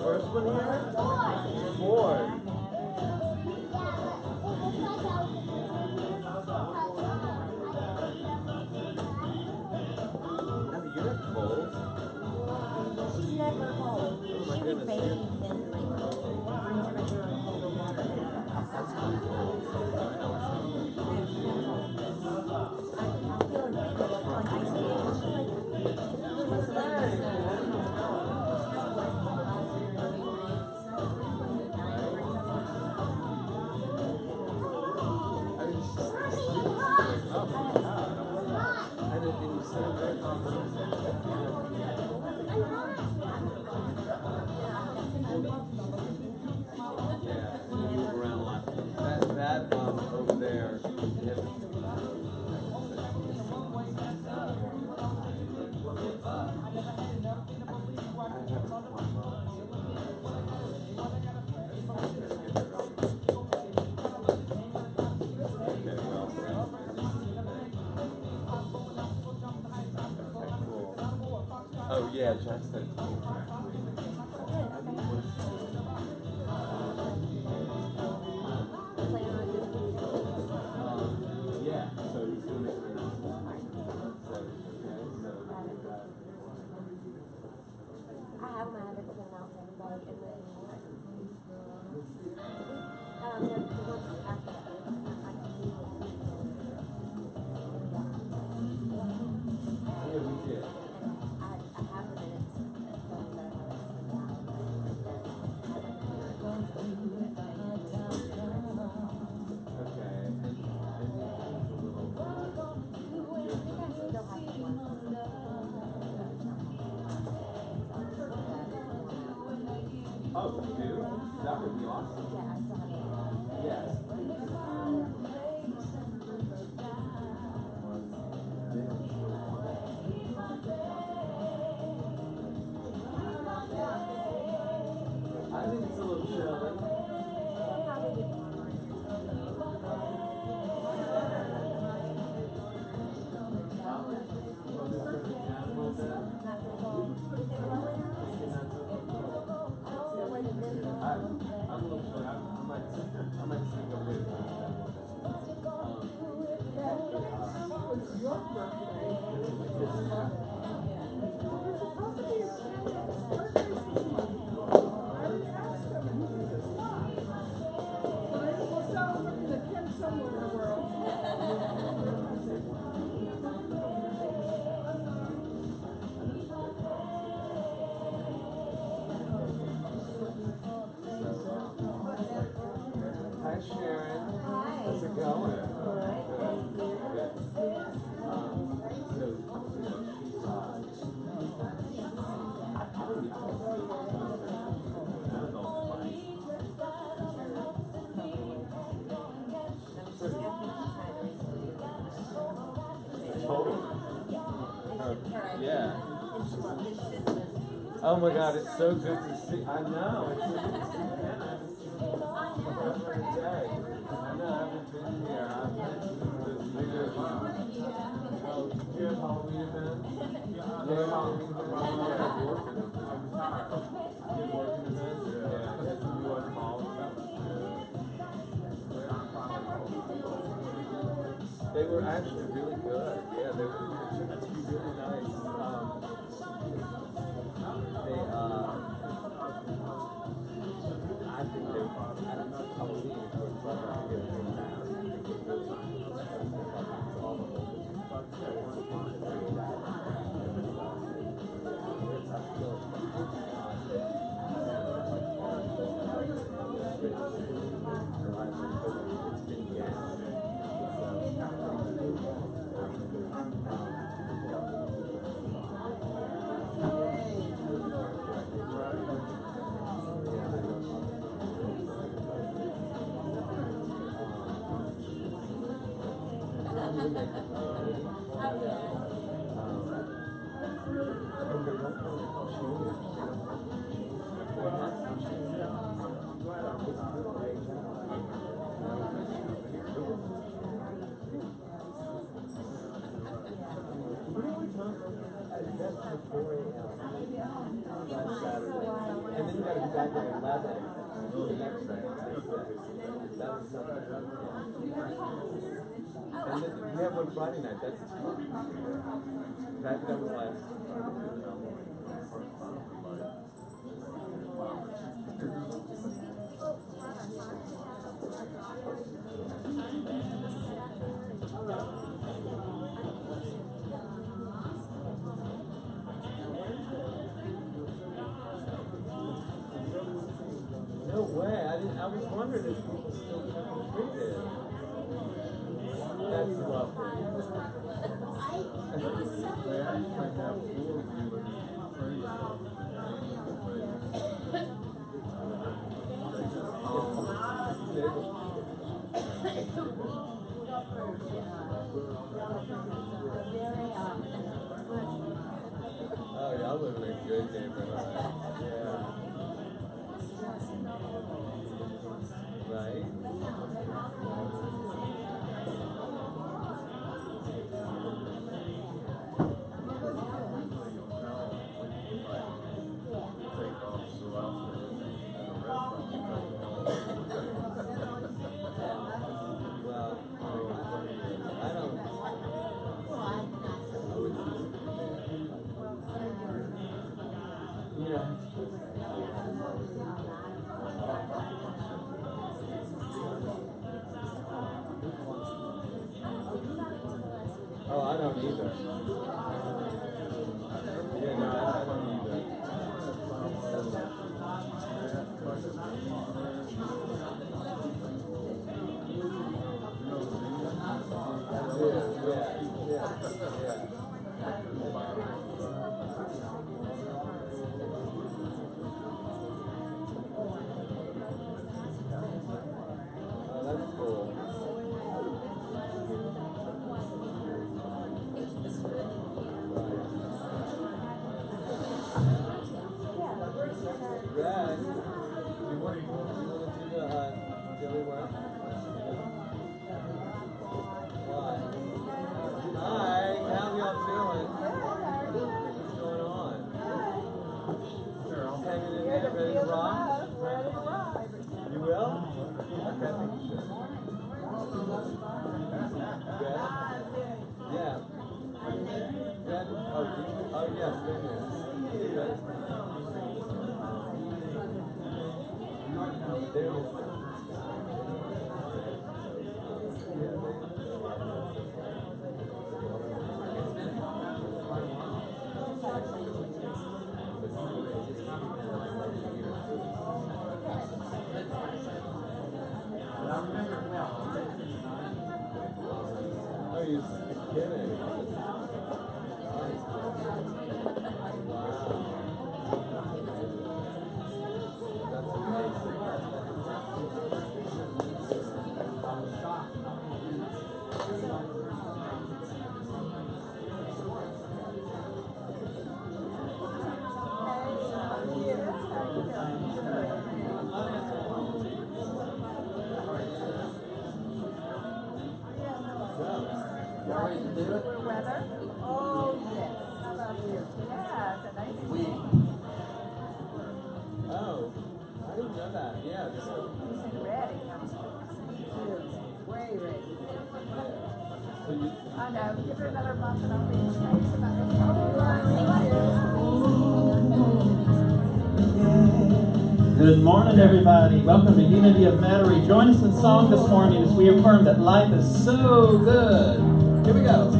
first one here? Four. No, you're cold. She's never cold. Oh my She was goodness. bathing in like cold water. That's not cold. I feel like people look like ice cream. She's like, what's that? Over there. Oh yeah, Jackson. Yeah, so he's doing it right now. I have my habits sent out to everybody, and then the ones after that, I can do it. Yeah, we did. I have the minutes that Oh, you do? That would be awesome. yeah, I still have it. Yes. I think it's a little chilly. I might sneak up with Hi Sharon. How's it going? Yeah. Oh my God, it's so good to see. I know. It's so good to see Hannah. Every day. I know I haven't been here. I've been to the bigger Oh, did you have Halloween event? Yeah, Halloween event. You working events? Yeah. You watch all of them? They were actually really good. Yeah, they turned out to be really nice. I think they, I don't know if Halloween is where it's like to get it back. That's till 4 a.m. last Saturday. And then you gotta be back at 11 the next night. That was something. And then we have one Friday night, that's that was last. No way, I was wondering if people still treat it. That's lovely. They actually have 4 Oh, y'all live in a good neighborhood. Yeah. Right? Oh, I don't either. Yeah, no, I don't either. Yeah. Oh, that's cool. Red, you want to do the Dilly World? What? Hi, how y'all doing? What's going on? Hanging in there, ready to rock? You will? Okay, I think you should. Good? Yeah. Good? Oh, yes, good news. Good. There it is. Oh, you're kidding. Weather? Oh, yes. How about you? Yeah, it's a nice week. Oh, I didn't know that. Yeah. Ready. Way ready. So you, I know. Give her another month and I'll be excited about it. Good morning, everybody. Welcome to Unity of Metairie. Join us in song this morning as we affirm that life is so good. Here we go.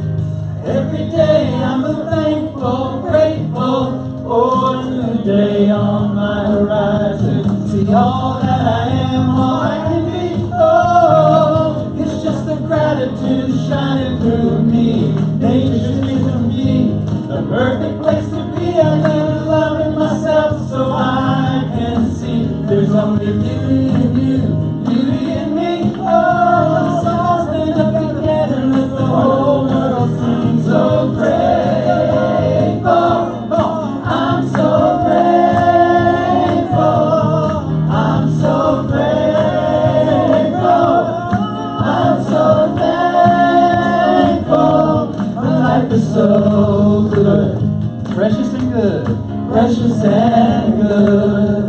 Every day I'm thankful, grateful for a new day on my horizon. See all that I am, all I can be. Oh, it's just the gratitude shining through me. Nature's given me the perfect place to be. I live loving myself so I can see there's only beauty in you, beauty in me. Oh, so I'll stand up together and let the whole world sing. So grateful, oh, I'm so grateful, I'm so grateful, I'm so thankful. My life is so good. Precious and good. Precious and good.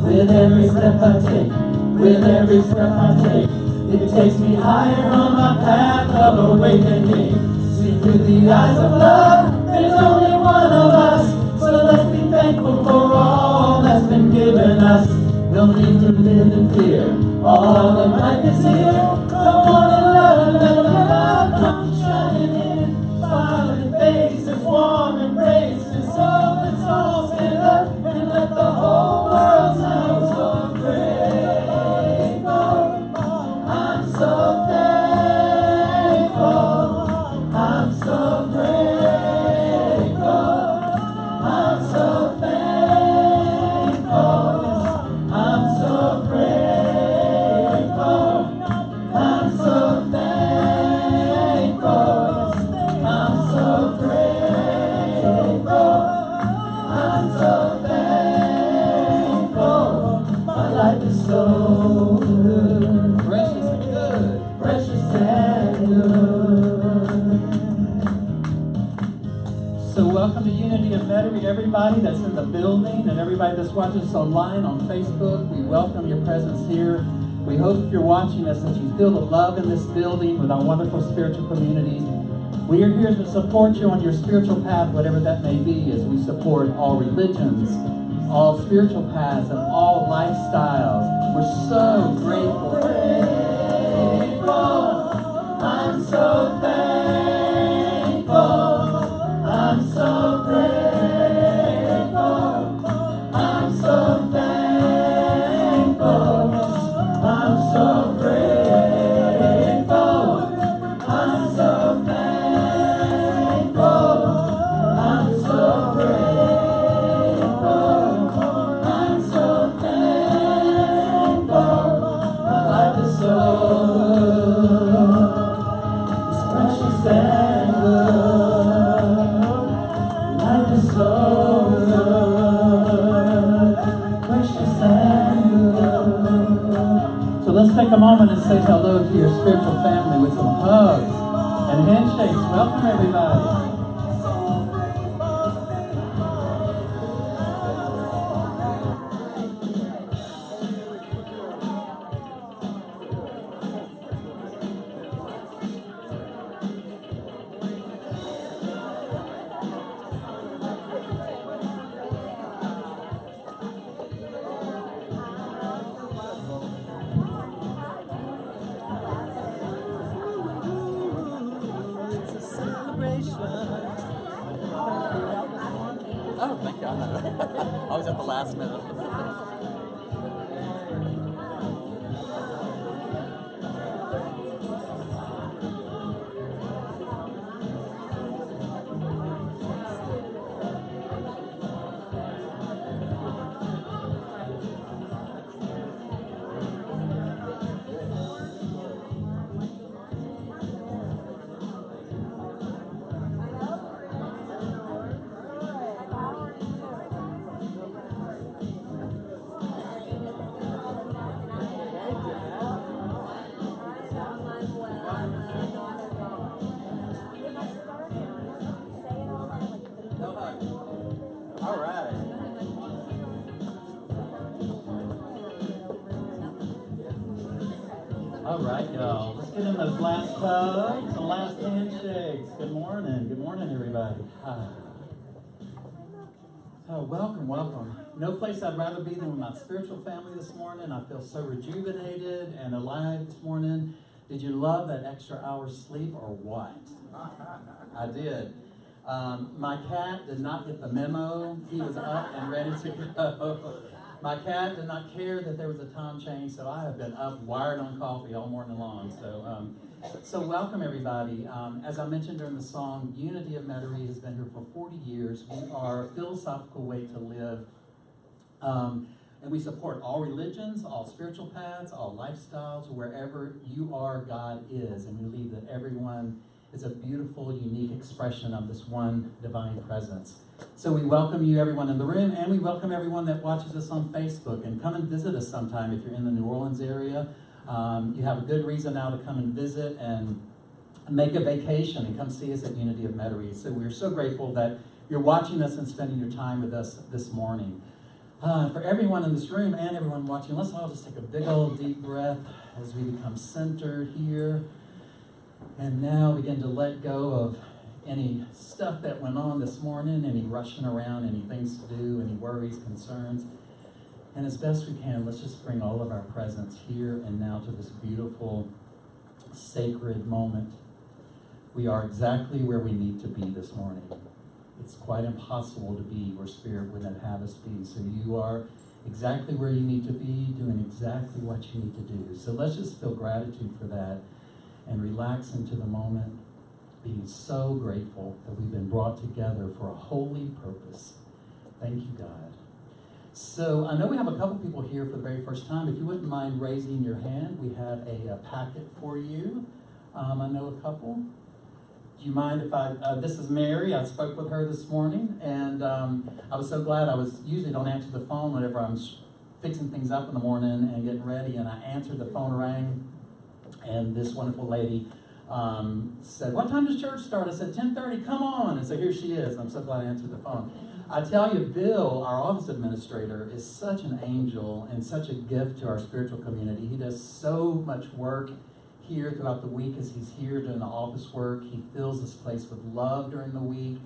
With every step I take, with every step I take, it takes me higher on my path of awakening. See through the eyes of love, there's only one of us. So let's be thankful for all that's been given us. No need to live in fear, all of life is here. Come on and love, let love come shining in. Smiling faces, warm embraces, so let's all stand up and let the whole world know. So grateful, I'm so thankful, I'm so grateful, I'm so thankful, I'm so grateful, I'm so thankful, I'm so grateful, I'm so thankful. My life is so good, precious and good, precious and good. So welcome to Unity of Metairie, everybody that's in the building and everybody that's watching us online on Facebook. We welcome your presence here. We hope if you're watching us that you feel the love in this building with our wonderful spiritual community. We are here to support you on your spiritual path, whatever that may be, as we support all religions, all spiritual paths, and all lifestyles. We're so grateful. Grateful. I'm so thankful. I'm so grateful. I'm so thankful. I'm so grateful. I'm so thankful. I'm so grateful. I'm so thankful. My life is so good. It's precious and good. Life is so good. Precious and good. So let's take a moment and say hello to your spiritual family with some hugs and handshakes. Welcome, everybody. Oh, thank God. I was at the last minute. All right. All right, y'all. Let's get in those last hugs and last handshakes. Good morning. Good morning, everybody. Hi. Oh, welcome, welcome. No place I'd rather be than with my spiritual family this morning. I feel so rejuvenated and alive this morning. Did you love that extra hour's sleep or what? I did. My cat did not get the memo. He was up and ready to go. My cat did not care that there was a time change, so I have been up wired on coffee all morning long. So welcome, everybody. As I mentioned during the song, Unity of Metairie has been here for 40 years. We are a philosophical way to live. And we support all religions, all spiritual paths, all lifestyles. Wherever you are, God is. And we believe that everyone is a beautiful, unique expression of this one divine presence. So we welcome you, everyone in the room, and we welcome everyone that watches us on Facebook. And come and visit us sometime if you're in the New Orleans area. You have a good reason now to come and visit and make a vacation and come see us at Unity of Metairie. So we're so grateful that you're watching us and spending your time with us this morning. For everyone in this room and everyone watching, let's all just take a big old deep breath as we become centered here. And now begin to let go of any stuff that went on this morning, any rushing around, any things to do, any worries, concerns. And as best we can, let's just bring all of our presence here and now to this beautiful, sacred moment. We are exactly where we need to be this morning. It's quite impossible to be where Spirit wouldn't have us be. So you are exactly where you need to be, doing exactly what you need to do. So let's just feel gratitude for that and relax into the moment, being so grateful that we've been brought together for a holy purpose. Thank you, God. So I know we have a couple people here for the very first time. If you wouldn't mind raising your hand, we have a packet for you. I know a couple. Do you mind if this is Mary. I spoke with her this morning, and I was so glad. I usually don't answer the phone whenever I'm fixing things up in the morning and getting ready, and I answered, the phone rang, and this wonderful lady said, "What time does church start?" I said, 10:30, come on. And so here she is, and I'm so glad I answered the phone. I tell you, Bill, our office administrator, is such an angel and such a gift to our spiritual community. He does so much work here throughout the week as he's here doing the office work. He fills this place with love during the week.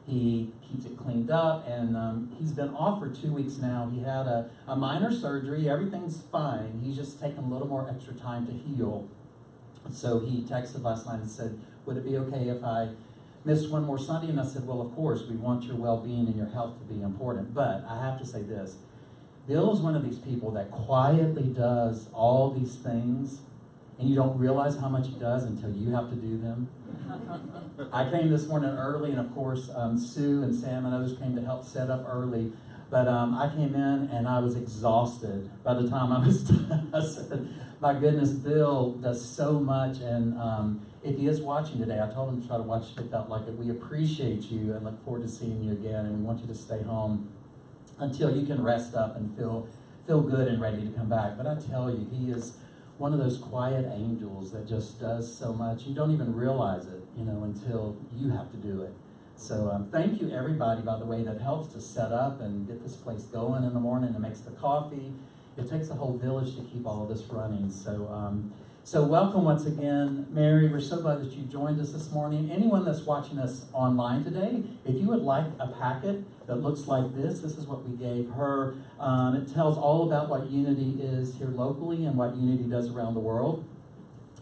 He keeps it cleaned up, and he's been off for 2 weeks now. He had a minor surgery. Everything's fine. He's just taking a little more extra time to heal. So he texted last night and said, would it be okay if I missed one more Sunday? And I said, well, of course, we want your well-being and your health to be important. But I have to say this. Bill is one of these people that quietly does all these things, and you don't realize how much he does until you have to do them. I came this morning early, and of course, Sue and Sam and others came to help set up early. But I came in, and I was exhausted by the time I was done. I said, my goodness, Bill does so much, and if he is watching today, I told him to try to watch It Felt Like It. We appreciate you and look forward to seeing you again, and we want you to stay home until you can rest up and feel good and ready to come back. But I tell you, he is one of those quiet angels that just does so much. You don't even realize it, until you have to do it. So thank you, everybody, by the way, that helps to set up and get this place going in the morning and makes the coffee. It takes a whole village to keep all of this running. So welcome once again, Mary. We're so glad that you joined us this morning. Anyone that's watching us online today, if you would like a packet that looks like this is what we gave her. It tells all about what Unity is here locally and what Unity does around the world.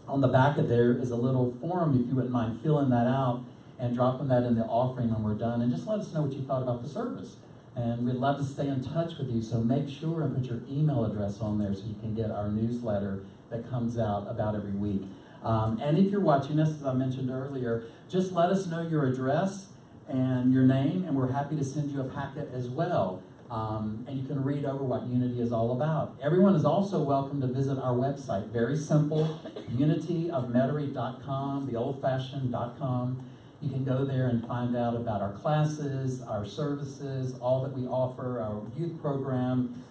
On the back of there is a little form, if you wouldn't mind filling that out and dropping that in the offering when we're done. And just let us know what you thought about the service. And we'd love to stay in touch with you, so make sure and put your email address on there so you can get our newsletter that comes out about every week. And if you're watching us, as I mentioned earlier, just let us know your address and your name, and we're happy to send you a packet as well. And you can read over what Unity is all about. Everyone is also welcome to visit our website. Very simple, unityofmetairie.com, theoldfashioned.com. You can go there and find out about our classes, our services, all that we offer, our youth program.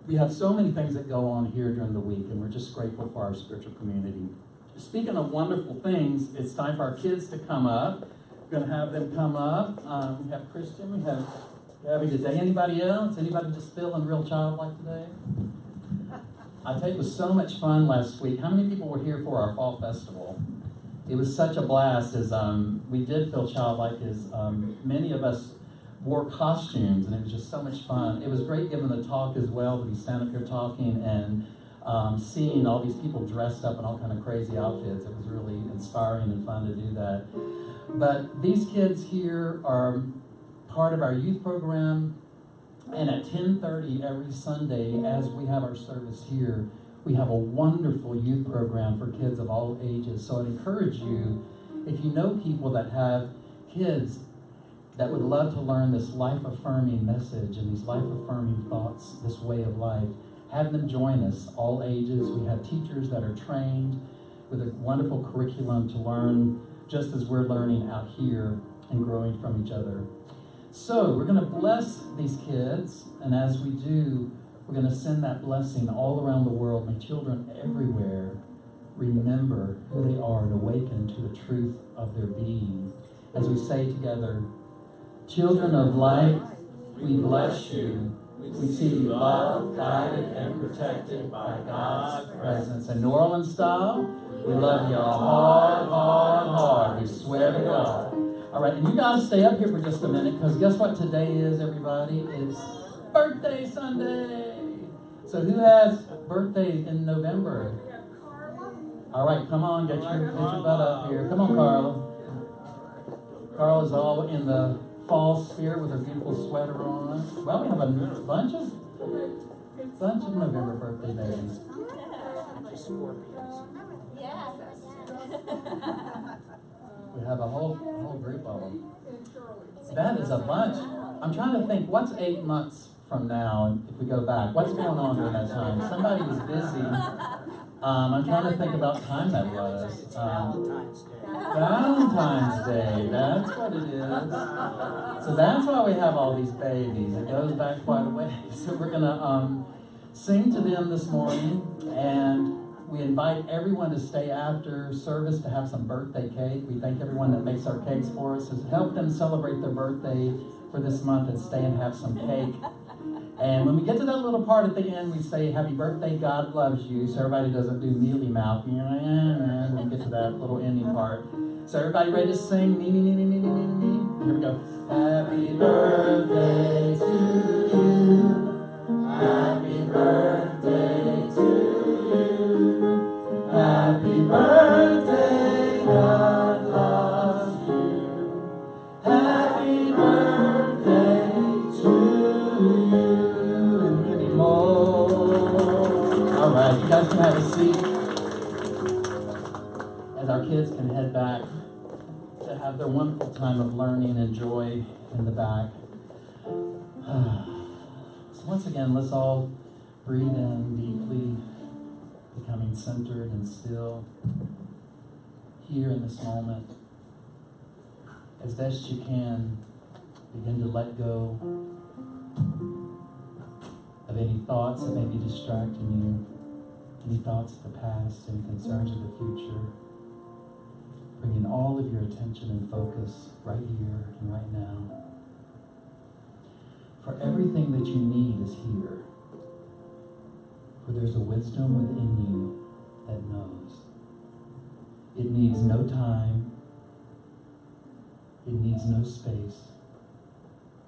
We have so many things that go on here during the week, and we're just grateful for our spiritual community. Speaking of wonderful things, it's time for our kids to come up. We're going to have them come up. We have Christian, we have Gabby today. Anybody else? Anybody just feeling real childlike today? I tell you, it was so much fun last week. How many people were here for our fall festival? It was such a blast as we did feel childlike as many of us wore costumes, and it was just so much fun. It was great giving the talk as well, to be standing up here talking and seeing all these people dressed up in all kind of crazy outfits. It was really inspiring and fun to do that. But these kids here are part of our youth program, and at 10:30 every Sunday, as we have our service here, we have a wonderful youth program for kids of all ages. So I'd encourage you, if you know people that have kids that would love to learn this life-affirming message and these life-affirming thoughts, this way of life, have them join us, all ages. We have teachers that are trained with a wonderful curriculum to learn just as we're learning out here and growing from each other. So we're going to bless these kids, and as we do, we're going to send that blessing all around the world. May children everywhere remember who they are and awaken to the truth of their being. As we say together, children of light, we bless you. We see you loved, guided, and protected by God's presence. In New Orleans style, we love you hard, hard, hard. We swear to God. All right, and you guys stay up here for just a minute, because guess what today is, everybody? It's birthday Sunday. So who has birthday in November? All right, come on, get your butt up here. Come on, Carla. Carla's all in the fall spirit with her beautiful sweater on. Well, we have a bunch of November birthday babies. We have a whole group of them. That is a bunch. I'm trying to think, what's 8 months from now, if we go back? What's going on during that time? Somebody was busy. I'm trying to think about time that was. Valentine's Day, that's what it is. So that's why we have all these babies. It goes back quite a way. So we're going to sing to them this morning, and we invite everyone to stay after service to have some birthday cake. We thank everyone that makes our cakes for us. So help them celebrate their birthday for this month and stay and have some cake. And when we get to that little part at the end, we say, happy birthday, God loves you. So everybody doesn't do mealy mouth. When we get to that little ending part. So everybody ready to sing? Me, me, me, me, me, me, me, me. Here we go. Happy birthday to you. Happy birthday to you. Happy birthday, God loves you. Happy birthday to you. All right, you guys can have a seat as our kids can head back to have their wonderful time of learning and joy in the back. So once again, let's all breathe in deeply, becoming centered and still here in this moment. As best you can, begin to let go of any thoughts that may be distracting you, any thoughts of the past, any concerns of the future. Bringing all of your attention and focus right here and right now. For everything that you need is here. For there's a wisdom within you that knows. It needs no time. It needs no space.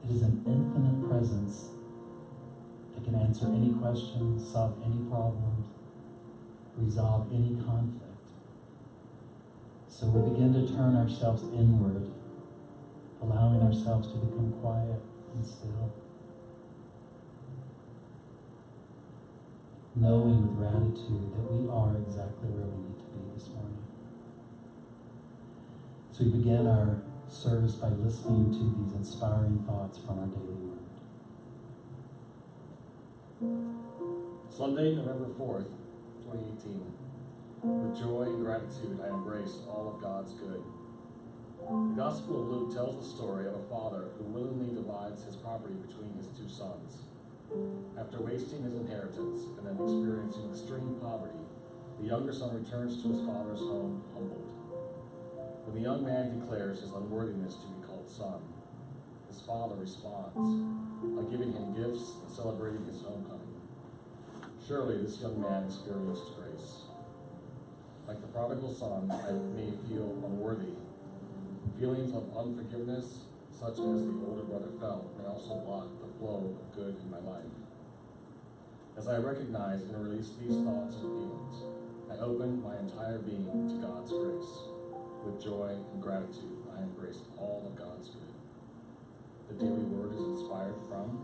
It is an infinite presence that can answer any questions, solve any problems, resolve any conflict. So we begin to turn ourselves inward, allowing ourselves to become quiet and still. Knowing with gratitude that we are exactly where we need to be this morning. So we begin our service by listening to these inspiring thoughts from our daily word. Sunday, November 4th, 2018. With joy and gratitude, I embrace all of God's good. The Gospel of Luke tells the story of a father who willingly divides his property between his two sons. After wasting his inheritance and then experiencing extreme poverty, the younger son returns to his father's home humbled. When the young man declares his unworthiness to be called son, his father responds by giving him gifts and celebrating his homecoming. Surely this young man experienced grace. Like the prodigal son, I may feel unworthy. Feelings of unforgiveness, such as the older brother felt, may also block the flow of good in my life. As I recognize and release these thoughts and feelings, I open my entire being to God's grace. With joy and gratitude, I embrace all of God's good. The daily word is inspired from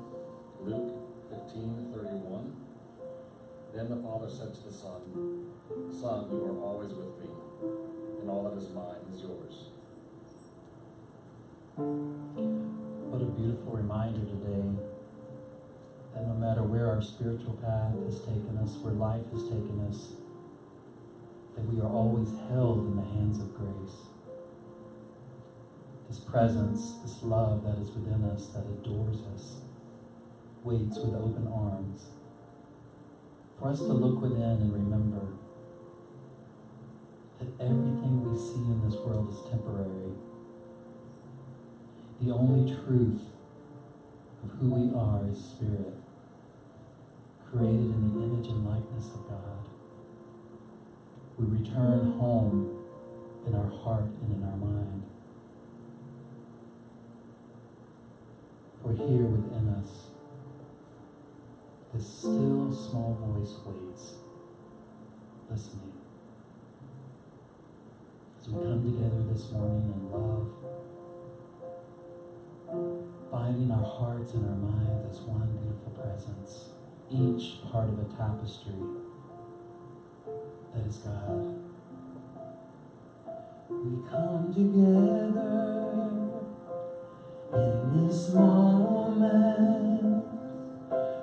Luke 15:31. Then the father said to the son, "Son, you are always with me, and all that is mine is yours." What a beautiful reminder today that no matter where our spiritual path has taken us, where life has taken us, that we are always held in the hands of grace. This presence, this love that is within us, that adores us, waits with open arms for us to look within and remember everything we see in this world is temporary. The only truth of who we are is spirit, created in the image and likeness of God. We return home in our heart and in our mind. For here within us, this still small voice waits, listening. As we come together this morning in love, binding our hearts and our minds as one beautiful presence, each part of a tapestry that is God. We come together in this moment.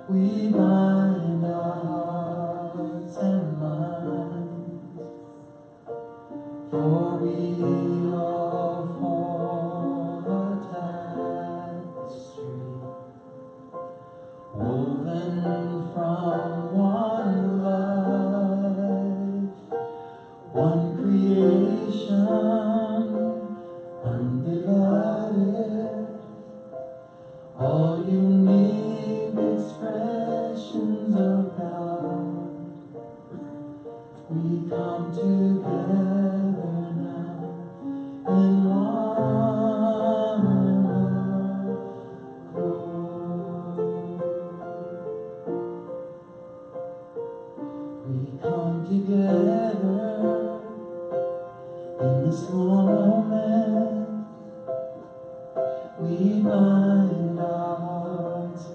We bind our hearts and minds, for we are form a tapestry, woven from one life, one creation, undivided, all unique expressions of God. We come together now in one accord. We come together in this moment. We bind our hearts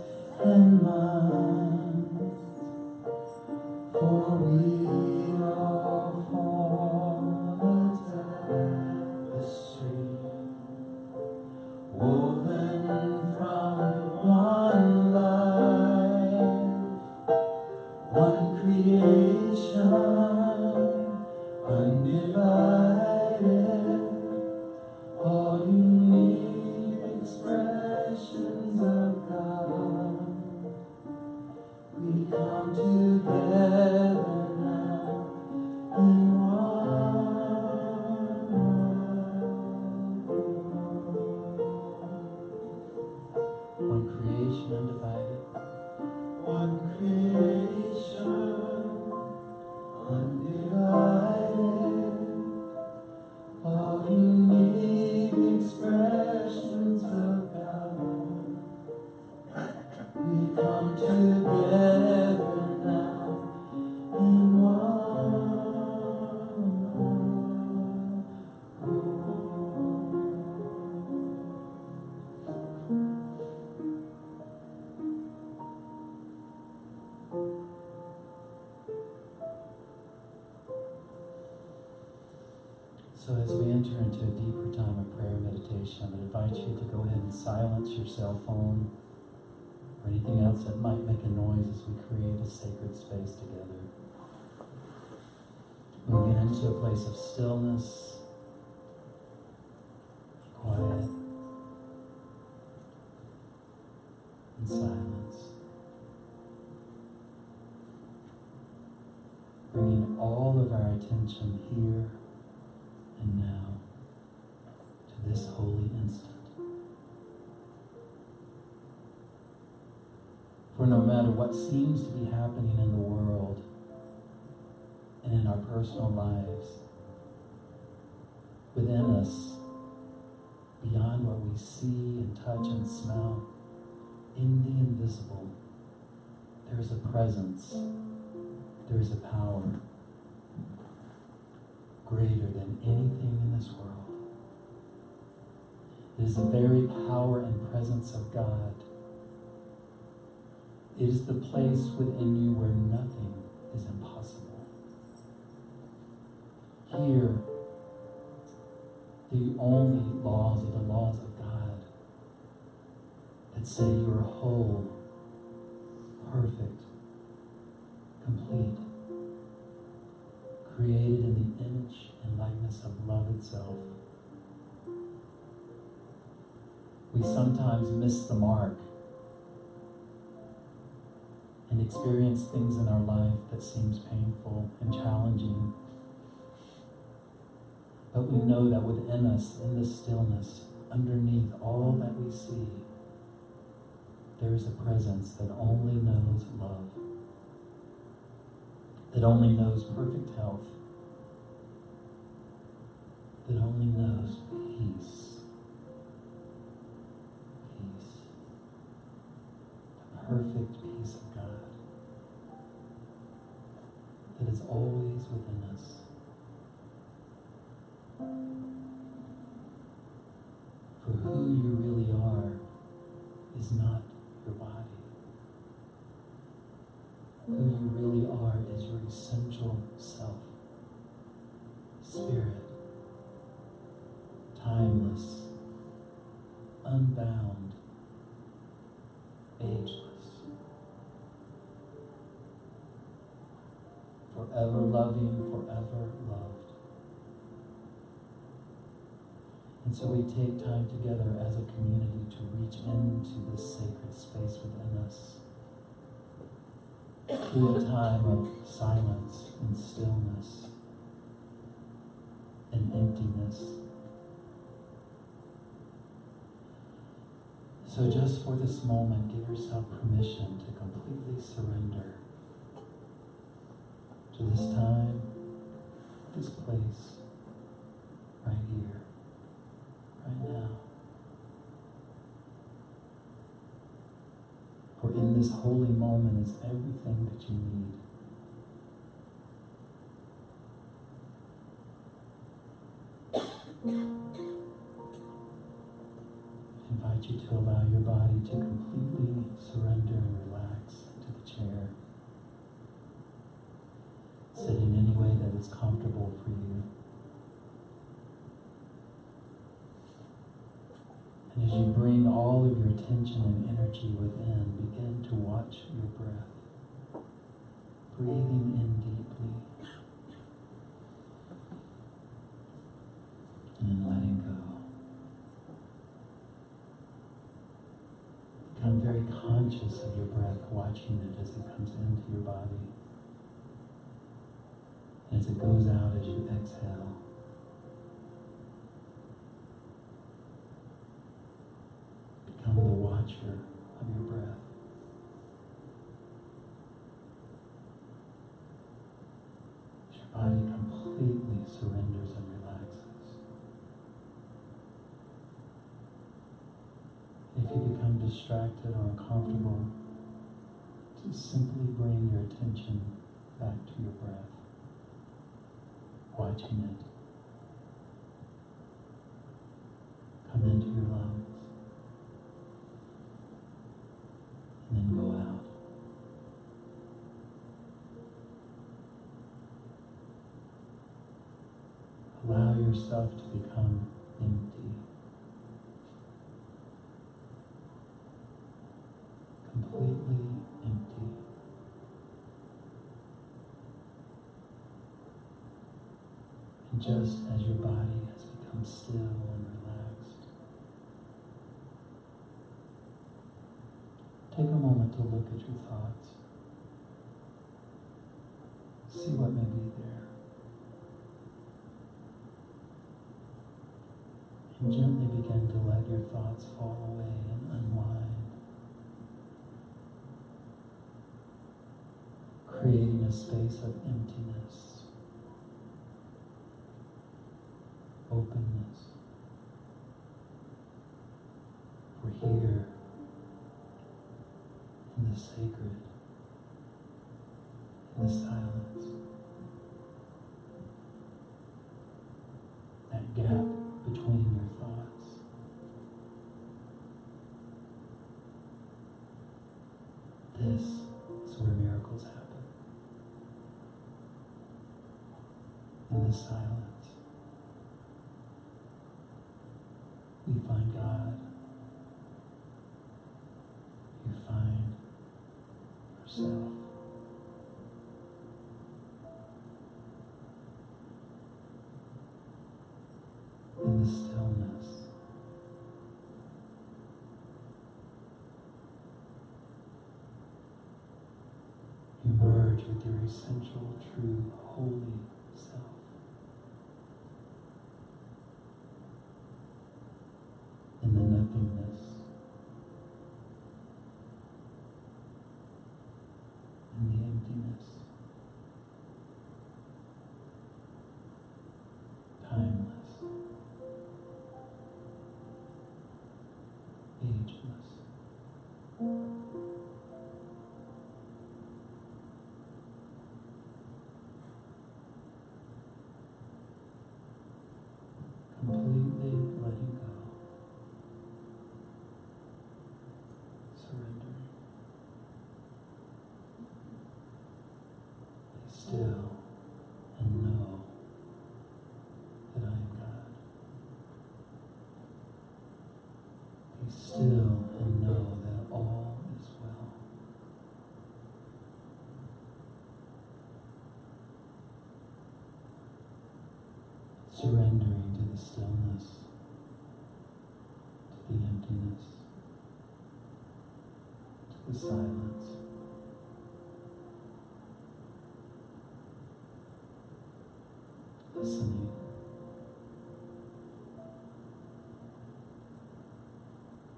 and minds, for we are form a tapestry, woven from one life, one creation, undivided, all unique expressions of God. We come together now in one creation undivided, one creation undivided, all unique expressions of God. We come together now in So as we enter into a deeper time of prayer and meditation, I would invite you to go ahead and silence your cell phone or anything else that might make a noise as we create a sacred space together. We'll get into a place of stillness, quiet, and silence. Bringing all of our attention here and now to this holy instant. For no matter what seems to be happening in the world and in our personal lives, within us, beyond what we see and touch and smell, in the invisible, there is a presence, there is a power greater than anything in this world. It is the very power and presence of God. It is the place within you where nothing is impossible. Here, the only laws are the laws of God that say you are whole, perfect, complete, created in the image and likeness of love itself. We sometimes miss the mark and experience things in our life that seems painful and challenging. But we know that within us, in the stillness, underneath all that we see, there is a presence that only knows love, that only knows perfect health, that only knows peace. Peace. The perfect peace of God that is always within us. For who you really are is not your body. Who you really are is your essential self. Spirit. Timeless. Unbound. Ageless. Forever loving, forever loved. And so we take time together as a community to reach into this sacred space within us through a time of silence and stillness and emptiness. So just for this moment, give yourself permission to completely surrender to this time, this place, right here. Right now. For in this holy moment is everything that you need. I invite you to allow your body to completely surrender and relax into the chair. Sit in any way that is comfortable for you. And as you bring all of your attention and energy within, begin to watch your breath. Breathing in deeply. And then letting go. Become very conscious of your breath, watching it as it comes into your body. And as it goes out as you exhale. Become the watcher of your breath. As your body completely surrenders and relaxes. If you become distracted or uncomfortable, just simply bring your attention back to your breath, watching it come into your lungs. And then go out. Allow yourself to become empty. Completely empty. And just as your body has become still and relaxed, take a moment to look at your thoughts. See what may be there. And gently begin to let your thoughts fall away and unwind. Creating a space of emptiness, openness. We're here in the sacred, in the silence. That gap between your thoughts. This is where miracles happen. In the silence, we find God. You find yourself. In the stillness, you merge with your essential, true, holy self. ageless. Completely letting go. Surrendering. Be still and know that I am God. Be still and know that all is well. Surrendering to the stillness, to the emptiness, to the silence. Listening.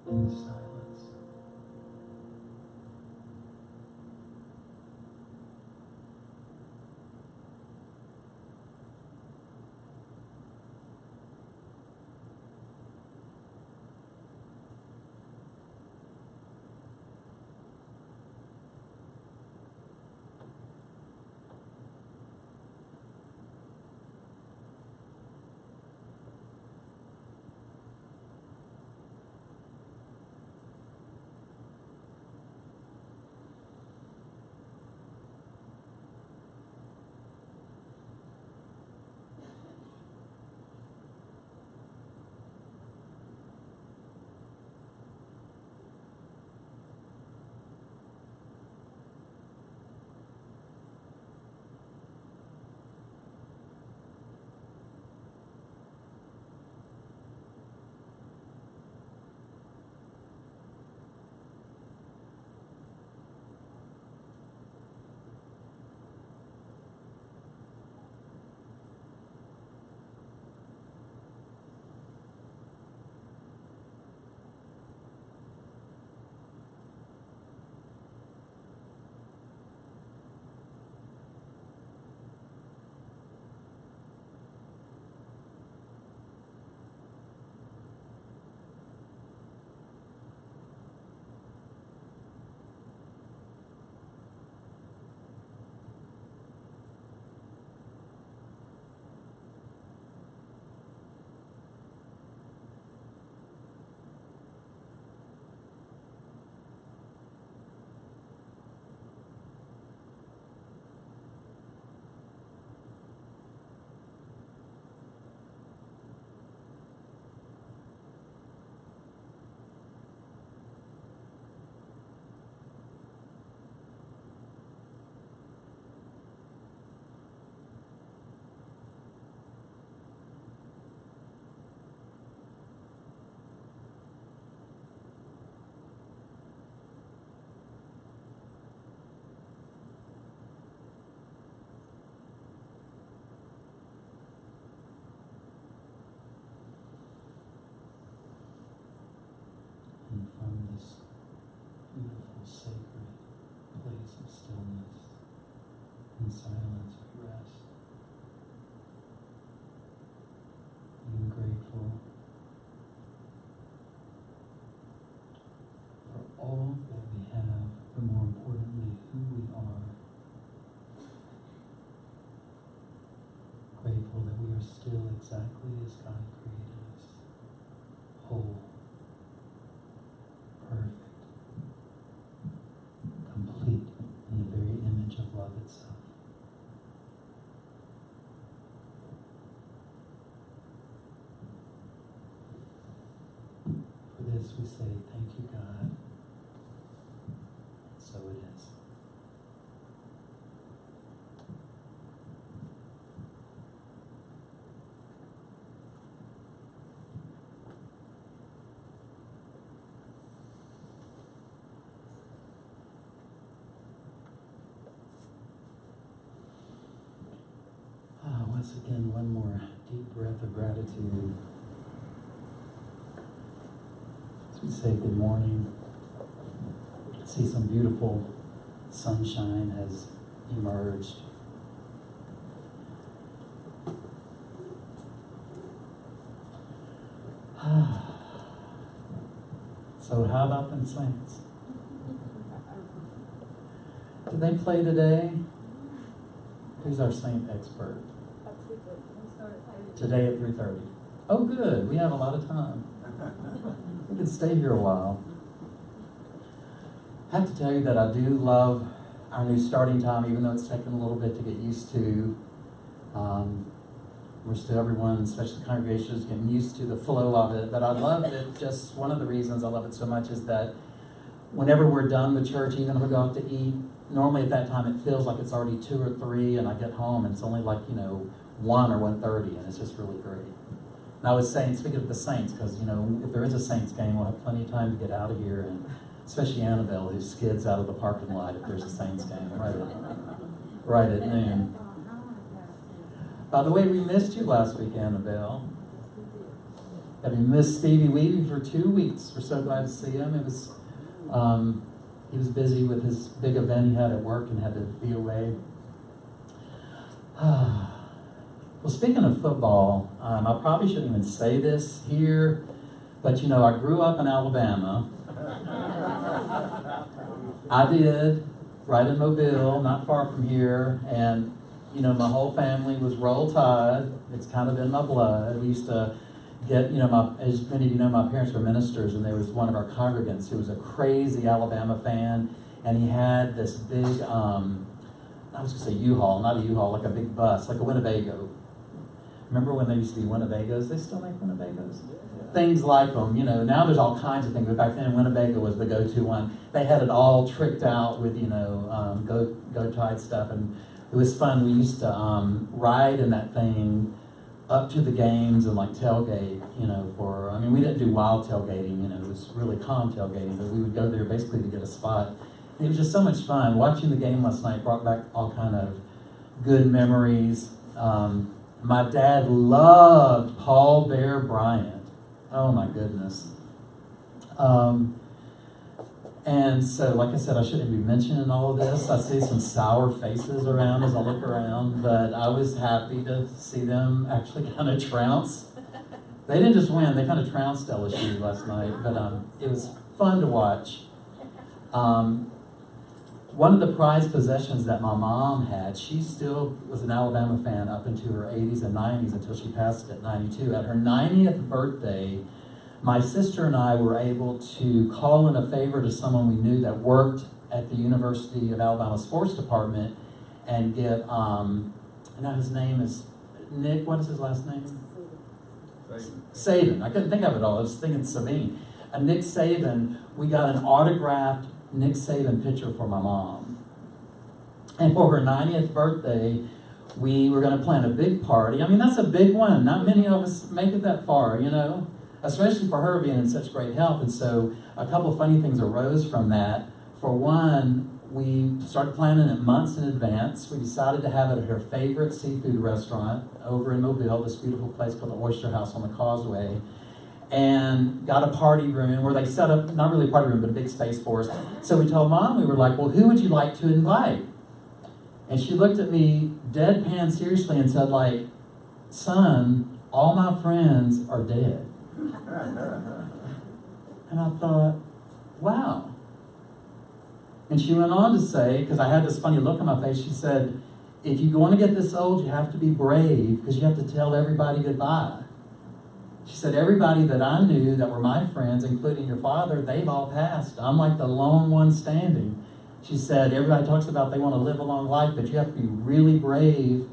In the silence. And from this beautiful, sacred place of stillness and silence we rest, being grateful for all that we have, but more importantly, who we are. Grateful that we are still exactly as God created us, whole, perfect, complete in the very image of love itself. For this we say, thank you, God, and so it is. Once again, one more deep breath of gratitude. As we say good morning, see some beautiful sunshine has emerged. So how about them Saints? Did they play today? Who's our Saint expert? Today at 3:30. Oh, good. We have a lot of time. We can stay here a while. I have to tell you that I do love our new starting time, even though it's taken a little bit to get used to. We're still, everyone, especially the congregation, is getting used to the flow of it. But I love it. Just one of the reasons I love it so much is that whenever we're done with church, even if we go out to eat, normally at that time it feels like it's already 2 or 3, and I get home and it's only like 1 or 1:30, and it's just really great. And I was saying, speaking of the Saints, because if there is a Saints game, we'll have plenty of time to get out of here, and especially Annabelle, who skids out of the parking lot if there's a Saints game right at noon. By the way, we missed you last week, Annabelle. And we missed Stevie Weeby for 2 weeks. We're so glad to see him. It was he was busy with his big event he had at work and had to be away. Well, speaking of football, I probably shouldn't even say this here, but I grew up in Alabama. I did, right in Mobile, not far from here, and my whole family was Roll Tide. It's kind of in my blood. We used to get, as many of you know, my parents were ministers, and there was one of our congregants who was a crazy Alabama fan, and he had this big, I was going to say U-Haul, not a U-Haul, like a big bus, like a Winnebago. Remember when there used to be Winnebagos? They still make Winnebagos? Things like them, now there's all kinds of things, but back then Winnebago was the go-to one. They had it all tricked out with, Go Tide stuff, and it was fun. We used to ride in that thing up to the games and tailgate, we didn't do wild tailgating, it was really calm tailgating, but we would go there basically to get a spot. And it was just so much fun. Watching the game last night brought back all kind of good memories. My dad loved Paul Bear Bryant. Oh my goodness. And so, like I said, I shouldn't be mentioning all of this. I see some sour faces around as I look around, but I was happy to see them actually kind of trounce. They didn't just win, they kind of trounced LSU last night, but it was fun to watch. One of the prized possessions that my mom had, she still was an Alabama fan up into her 80s and 90s until she passed at 92. At her 90th birthday, my sister and I were able to call in a favor to someone we knew that worked at the University of Alabama Sports Department and get, now his name is Nick, what is his last name? Saban. I couldn't think of it all. I was thinking Sabine. Nick Saban, we got an autographed Nick Saban picture for my mom. And for her 90th birthday, we were going to plan a big party. That's a big one. Not many of us make it that far, especially for her being in such great health. And so a couple funny things arose from that. For one, we started planning it months in advance. We decided to have it at her favorite seafood restaurant over in Mobile, this beautiful place called the Oyster House on the Causeway, and got a party room where they set up, not really a party room, but a big space for us. So we told Mom, we were like, well, who would you like to invite? And she looked at me deadpan seriously and said, son, all my friends are dead. And I thought, wow. And she went on to say, because I had this funny look on my face, she said, if you're going to get this old, you have to be brave because you have to tell everybody goodbye. She said, everybody that I knew that were my friends, including your father, they've all passed. I'm like the lone one standing. She said, everybody talks about they want to live a long life, but you have to be really brave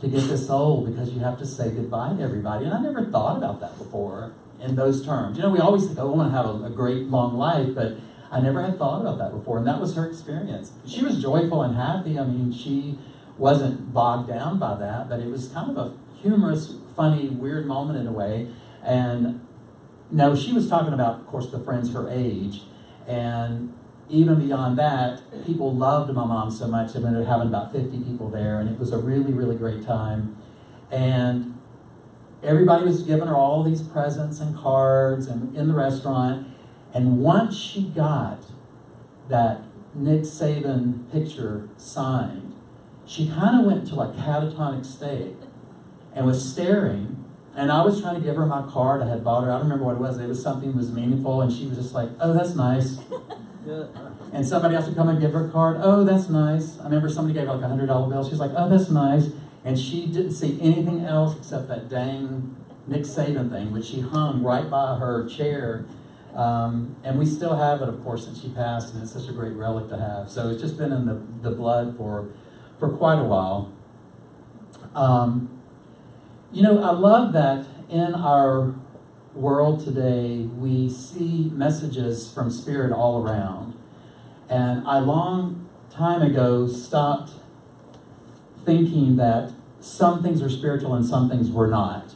to get this old because you have to say goodbye to everybody. And I never thought about that before in those terms. We always think, oh, I want to have a great long life, but I never had thought about that before. And that was her experience. She was joyful and happy. She wasn't bogged down by that, but it was kind of a humorous, funny, weird moment in a way. And no, she was talking about, of course, the friends her age. And even beyond that, people loved my mom so much. We ended up having about 50 people there, and it was a really, really great time. And everybody was giving her all these presents and cards and in the restaurant. And once she got that Nick Saban picture signed, she kind of went into a catatonic state and was staring And I was trying to give her my card. I had bought her, I don't remember what it was. It was something that was meaningful, and she was just like, oh, that's nice. And somebody else would come and give her a card. Oh, that's nice. I remember somebody gave her like a $100 bill. She was like, oh, that's nice. And she didn't see anything else except that dang Nick Saban thing, which she hung right by her chair. And we still have it, of course, since she passed, and it's such a great relic to have. So it's just been in the blood for quite a while. You know, I love that in our world today, we see messages from Spirit all around. And I long time ago stopped thinking that some things are spiritual and some things were not.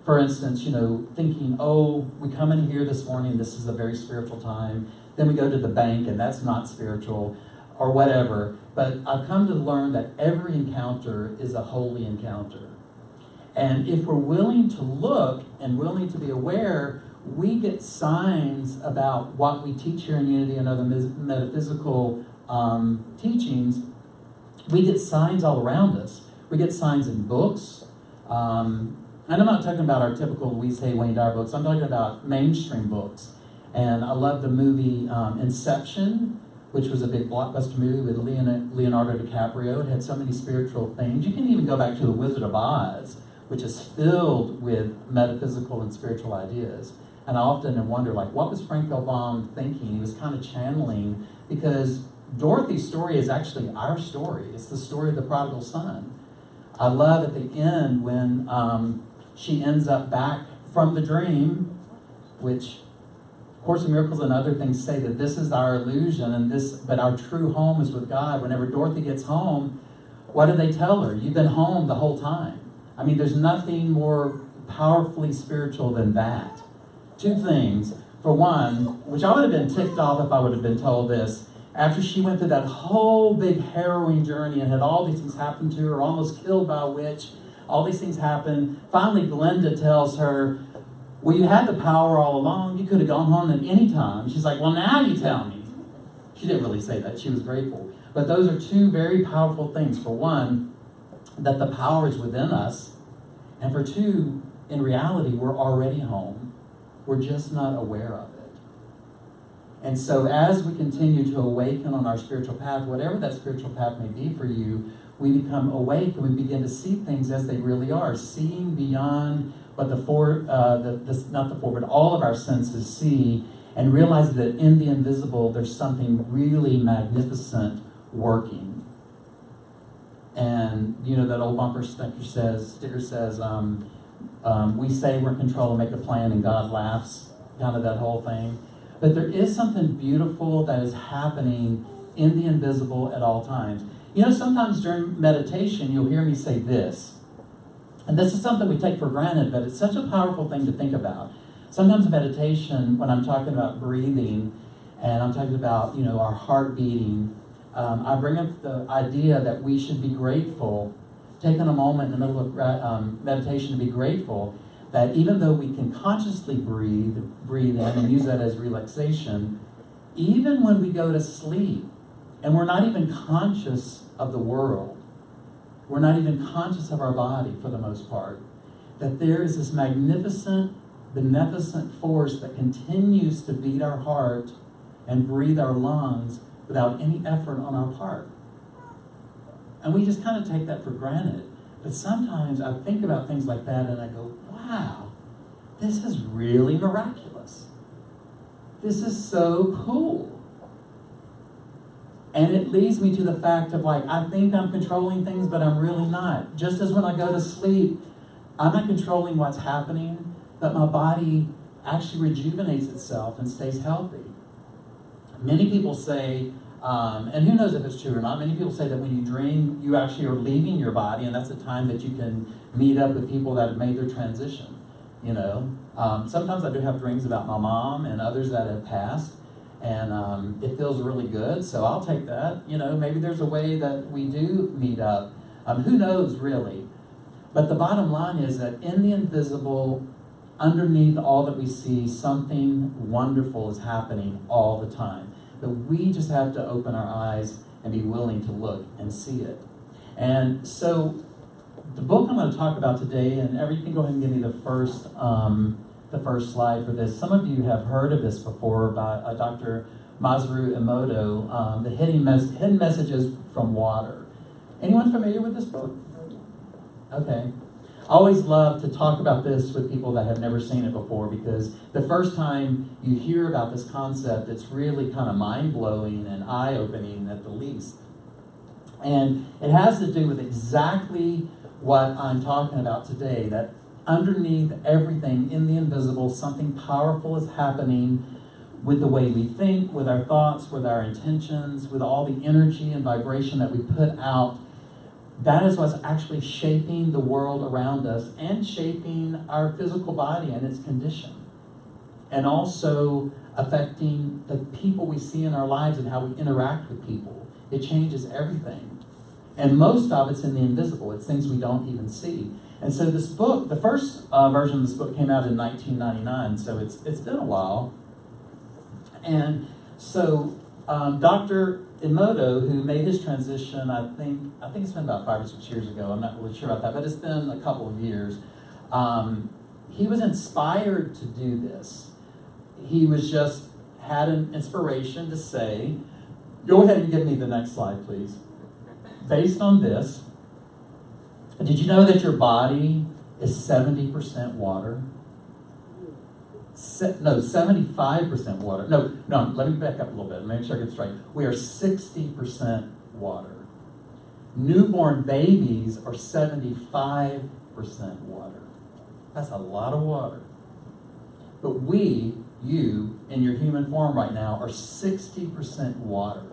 For instance, you know, thinking, oh, we come in here this morning, this is a very spiritual time. Then we go to the bank and that's not spiritual, or whatever. But I've come to learn that every encounter is a holy encounter. And if we're willing to look and willing to be aware, we get signs about what we teach here in Unity and other metaphysical teachings. We get signs all around us. We get signs in books. And I'm not talking about our typical Louise Hay Wayne Dyer books. I'm talking about mainstream books. And I love the movie Inception, which was a big blockbuster movie with Leonardo DiCaprio. It had so many spiritual things. You can even go back to The Wizard of Oz, which is filled with metaphysical and spiritual ideas. And I often wonder, like, what was Frank L. Baum thinking? He was kind of channeling, because Dorothy's story is actually our story. It's the story of the prodigal son. I love at the end when she ends up back from the dream, which Course in Miracles and other things say that this is our illusion, and but our true home is with God. Whenever Dorothy gets home, what do they tell her? You've been home the whole time. I mean, there's nothing more powerfully spiritual than that. Two things. For one, which I would have been ticked off if I would have been told this, after she went through that whole big harrowing journey and had all these things happen to her, almost killed by a witch, all these things happen, finally Glenda tells her, well, you had the power all along. You could have gone home at any time. She's like, well, now you tell me. She didn't really say that. She was grateful. But those are two very powerful things. For one, that the power is within us. And for two, in reality, we're already home. We're just not aware of it. And so as we continue to awaken on our spiritual path, whatever that spiritual path may be for you, we become awake and we begin to see things as they really are, seeing beyond what but all of our senses see, and realize that in the invisible, there's something really magnificent working. And you know that old bumper sticker says, we say we're in control and make a plan and God laughs, kind of that whole thing. But there is something beautiful that is happening in the invisible at all times. You know, sometimes during meditation, you'll hear me say this. And this is something we take for granted, but it's such a powerful thing to think about. Sometimes in meditation, when I'm talking about breathing, and I'm talking about, you know, our heart beating, I bring up the idea that we should be grateful, taking a moment in the middle of meditation to be grateful that even though we can consciously breathe in and use that as relaxation, even when we go to sleep and we're not even conscious of the world, we're not even conscious of our body for the most part, that there is this magnificent, beneficent force that continues to beat our heart and breathe our lungs without any effort on our part. And we just kind of take that for granted. But sometimes I think about things like that and I go, wow, this is really miraculous. This is so cool. And it leads me to the fact of like, I think I'm controlling things, but I'm really not. Just as when I go to sleep, I'm not controlling what's happening, but my body actually rejuvenates itself and stays healthy. Many people say, and who knows if it's true or not, many people say that when you dream, you actually are leaving your body, and that's the time that you can meet up with people that have made their transition. You know, sometimes I do have dreams about my mom and others that have passed, and it feels really good, so I'll take that. You know, maybe there's a way that we do meet up. Who knows, really? But the bottom line is that in the invisible, underneath all that we see, something wonderful is happening all the time. But we just have to open our eyes and be willing to look and see it. And so the book I'm going to talk about today, and everything, go ahead and give me the first slide for this. Some of you have heard of this before by Dr. Masaru Emoto, the Hidden Messages from Water. Anyone familiar with this book? Okay. I always love to talk about this with people that have never seen it before, because the first time you hear about this concept, it's really kind of mind-blowing and eye-opening at the least. And it has to do with exactly what I'm talking about today, that underneath everything in the invisible, something powerful is happening with the way we think, with our thoughts, with our intentions, with all the energy and vibration that we put out. That is what's actually shaping the world around us and shaping our physical body and its condition. And also affecting the people we see in our lives and how we interact with people. It changes everything. And most of it's in the invisible. It's things we don't even see. And so this book, the first version of this book came out in 1999, so it's been a while. And so Dr. Emoto, who made his transition, I think it's been about 5 or 6 years ago. I'm not really sure about that, but it's been a couple of years. He was inspired to do this. He was just had an inspiration to say, go ahead and give me the next slide, please. Based on this, did you know that your body is 70% water? 75% water. No, let me back up a little bit, make sure I get it straight. We are 60% water. Newborn babies are 75% water. That's a lot of water. But you, in your human form right now, are 60% water.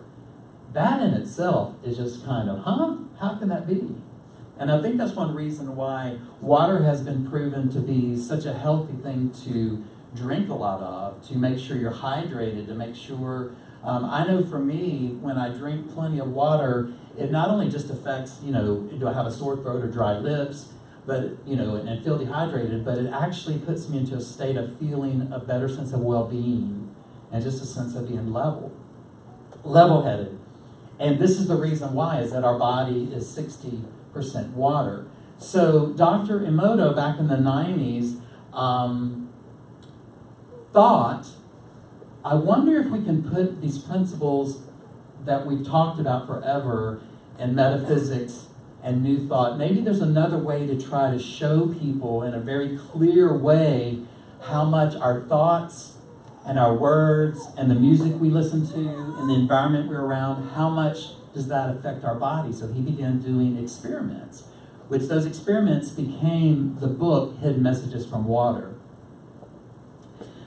That in itself is just kind of, how can that be? And I think that's one reason why water has been proven to be such a healthy thing to drink a lot of, to make sure you're hydrated, to make sure, I know for me, when I drink plenty of water, it not only just affects, do I have a sore throat or dry lips, but, and feel dehydrated, but it actually puts me into a state of feeling a better sense of well-being and just a sense of being level-headed. And this is the reason why, is that our body is 60% water. So Dr. Emoto, back in the 90s, thought, I wonder if we can put these principles that we've talked about forever in metaphysics and New Thought, maybe there's another way to try to show people in a very clear way how much our thoughts and our words and the music we listen to and the environment we're around, how much does that affect our body? So he began doing experiments, which those experiments became the book Hidden Messages from Water.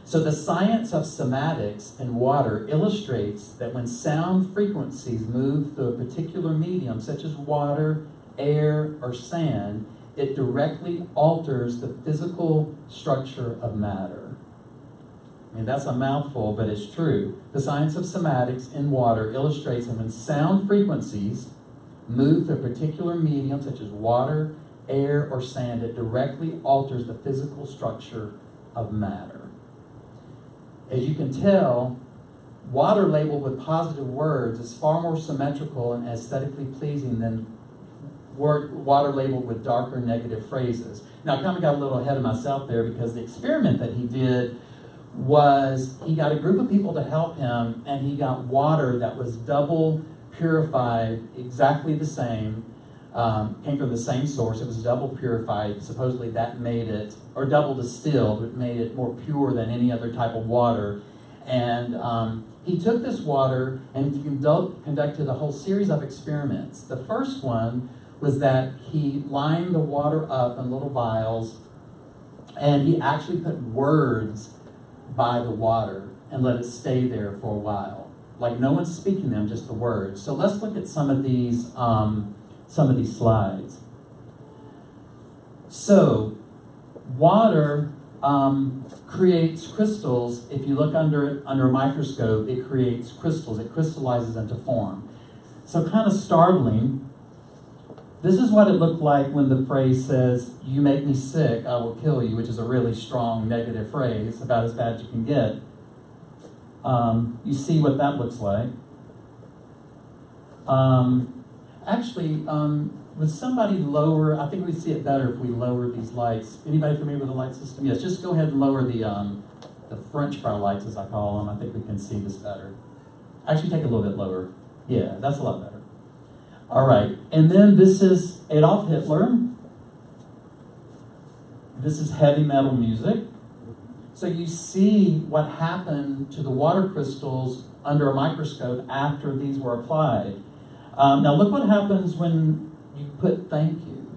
So the science of somatics in water illustrates that when sound frequencies move through a particular medium, such as water, air, or sand, it directly alters the physical structure of matter. I mean, that's a mouthful, but it's true. The science of somatics in water illustrates that when sound frequencies move through a particular medium, such as water, air, or sand, it directly alters the physical structure of matter. As you can tell, water labeled with positive words is far more symmetrical and aesthetically pleasing than water labeled with darker negative phrases. Now, I kind of got a little ahead of myself there, because the experiment that he did was he got a group of people to help him, and he got water that was double purified, exactly the same, came from the same source. It was double purified. Supposedly that made it, or double distilled, it made it more pure than any other type of water. And he took this water and conducted a whole series of experiments. The first one was that he lined the water up in little vials, and he actually put words by the water and let it stay there for a while. Like, no one's speaking them, just the words. So let's look at some of these slides. So water creates crystals. If you look under a microscope, it creates crystals. It crystallizes into form. So kind of startling. This is what it looked like when the phrase says, "You make me sick, I will kill you," which is a really strong negative phrase, about as bad as you can get. You see what that looks like. Actually, would somebody lower, I think we'd see it better if we lowered these lights. Anybody familiar with the light system? Yes, just go ahead and lower the French fry lights, as I call them. I think we can see this better. Actually, take a little bit lower. Yeah, that's a lot better. All right, and then this is Adolf Hitler. This is heavy metal music. So you see what happened to the water crystals under a microscope after these were applied. Now look what happens when you put thank you.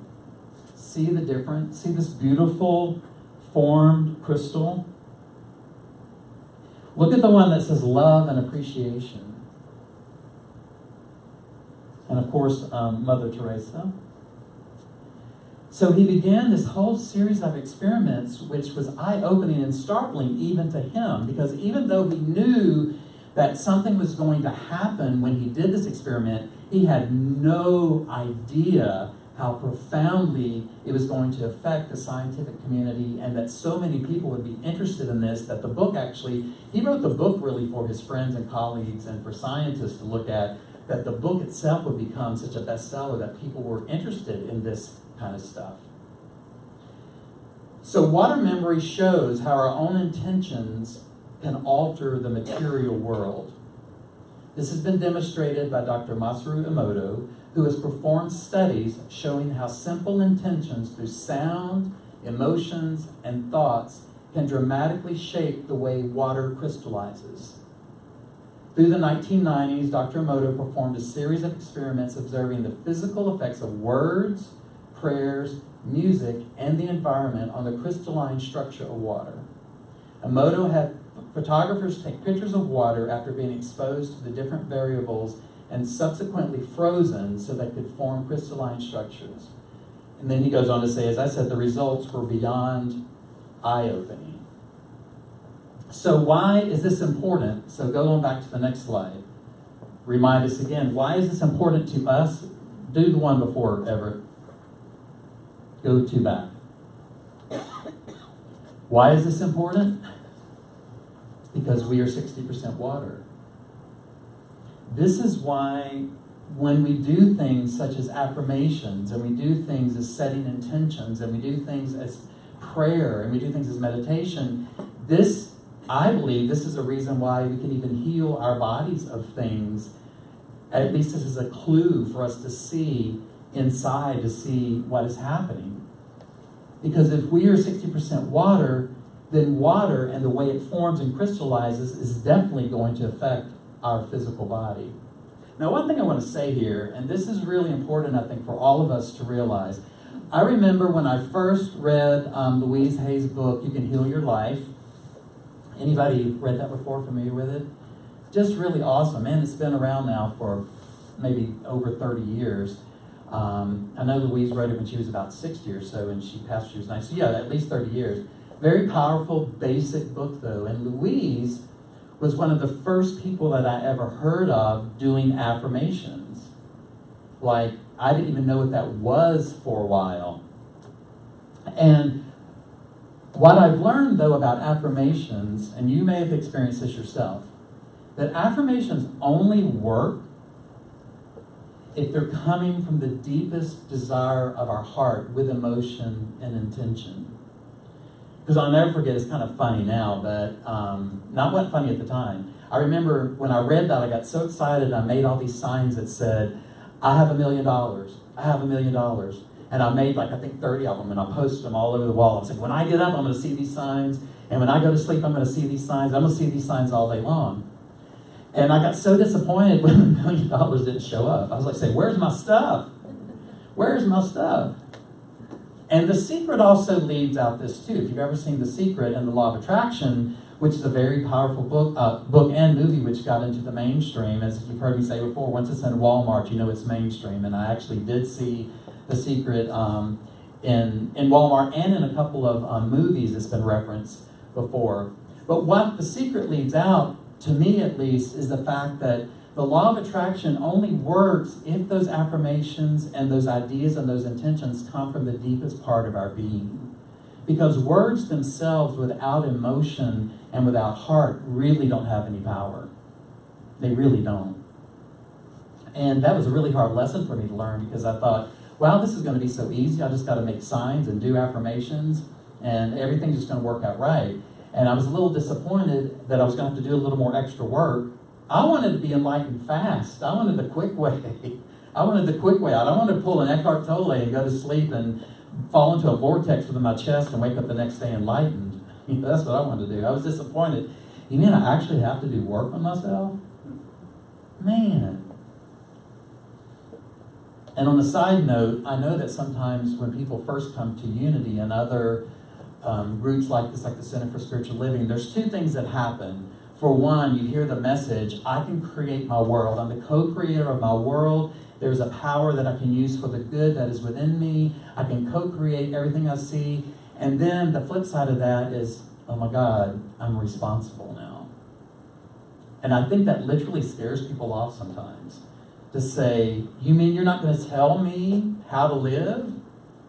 See the difference? See this beautiful formed crystal? Look at the one that says love and appreciation. And of course, Mother Teresa. So he began this whole series of experiments, which was eye-opening and startling even to him, because even though he knew that something was going to happen when he did this experiment, he had no idea how profoundly it was going to affect the scientific community, and that so many people would be interested in this, that the book actually, he wrote the book really for his friends and colleagues and for scientists to look at, that the book itself would become such a bestseller that people were interested in this kind of stuff. So water memory shows how our own intentions can alter the material world. This has been demonstrated by Dr. Masaru Emoto, who has performed studies showing how simple intentions through sound, emotions, and thoughts can dramatically shape the way water crystallizes. Through the 1990s, Dr. Emoto performed a series of experiments observing the physical effects of words, prayers, music, and the environment on the crystalline structure of water. Emoto had photographers take pictures of water after being exposed to the different variables and subsequently frozen so they could form crystalline structures. And then he goes on to say, as I said, the results were beyond eye-opening. So why is this important? So go on back to the next slide. Remind us again, why is this important to us? Do the one before, Everett. Go to back. Why is this important? Because we are 60% water. This is why when we do things such as affirmations, and we do things as setting intentions, and we do things as prayer, and we do things as meditation, this, I believe, this is a reason why we can even heal our bodies of things. At least this is a clue for us to see inside, to see what is happening. Because if we are 60% water, then water and the way it forms and crystallizes is definitely going to affect our physical body. Now, one thing I want to say here, and this is really important, I think, for all of us to realize. I remember when I first read Louise Hay's book, You Can Heal Your Life. Anybody read that before, familiar with it? Just really awesome. And it's been around now for maybe over 30 years. I know Louise wrote it when she was about 60 or so, and she passed when she was 9. So yeah, at least 30 years. Very powerful, basic book though. And Louise was one of the first people that I ever heard of doing affirmations. Like, I didn't even know what that was for a while. And what I've learned though about affirmations, and you may have experienced this yourself, that affirmations only work if they're coming from the deepest desire of our heart with emotion and intention. Because I'll never forget, it's kind of funny now, but not what funny at the time. I remember when I read that, I got so excited, I made all these signs that said, I have $1 million, I have $1 million. And I made like, I think 30 of them, and I posted them all over the wall. I said, when I get up, I'm going to see these signs, and when I go to sleep, I'm going to see these signs. I'm going to see these signs all day long. And I got so disappointed when $1 million didn't show up. I was like, say, where's my stuff? Where's my stuff? And The Secret also leads out this too. If you've ever seen The Secret and the Law of Attraction, which is a very powerful book and movie which got into the mainstream, as you've heard me say before, once it's in Walmart, you know it's mainstream. And I actually did see The Secret in Walmart and in a couple of movies that's been referenced before. But what The Secret leads out, to me at least, is the fact that the law of attraction only works if those affirmations and those ideas and those intentions come from the deepest part of our being. Because words themselves without emotion and without heart really don't have any power. They really don't. And that was a really hard lesson for me to learn, because I thought, wow, this is going to be so easy. I just got to make signs and do affirmations, and everything's just going to work out right. And I was a little disappointed that I was going to have to do a little more extra work. I wanted to be enlightened fast. I wanted the quick way. I wanted the quick way out. I wanted to pull an Eckhart Tolle and go to sleep and fall into a vortex within my chest and wake up the next day enlightened. That's what I wanted to do. I was disappointed. You mean I actually have to do work on myself? Man. And on a side note, I know that sometimes when people first come to Unity and other groups like this, like the Center for Spiritual Living, there's two things that happen. For one, you hear the message, I can create my world. I'm the co-creator of my world. There's a power that I can use for the good that is within me. I can co-create everything I see. And then the flip side of that is, oh my God, I'm responsible now. And I think that literally scares people off sometimes. To say, you mean you're not going to tell me how to live?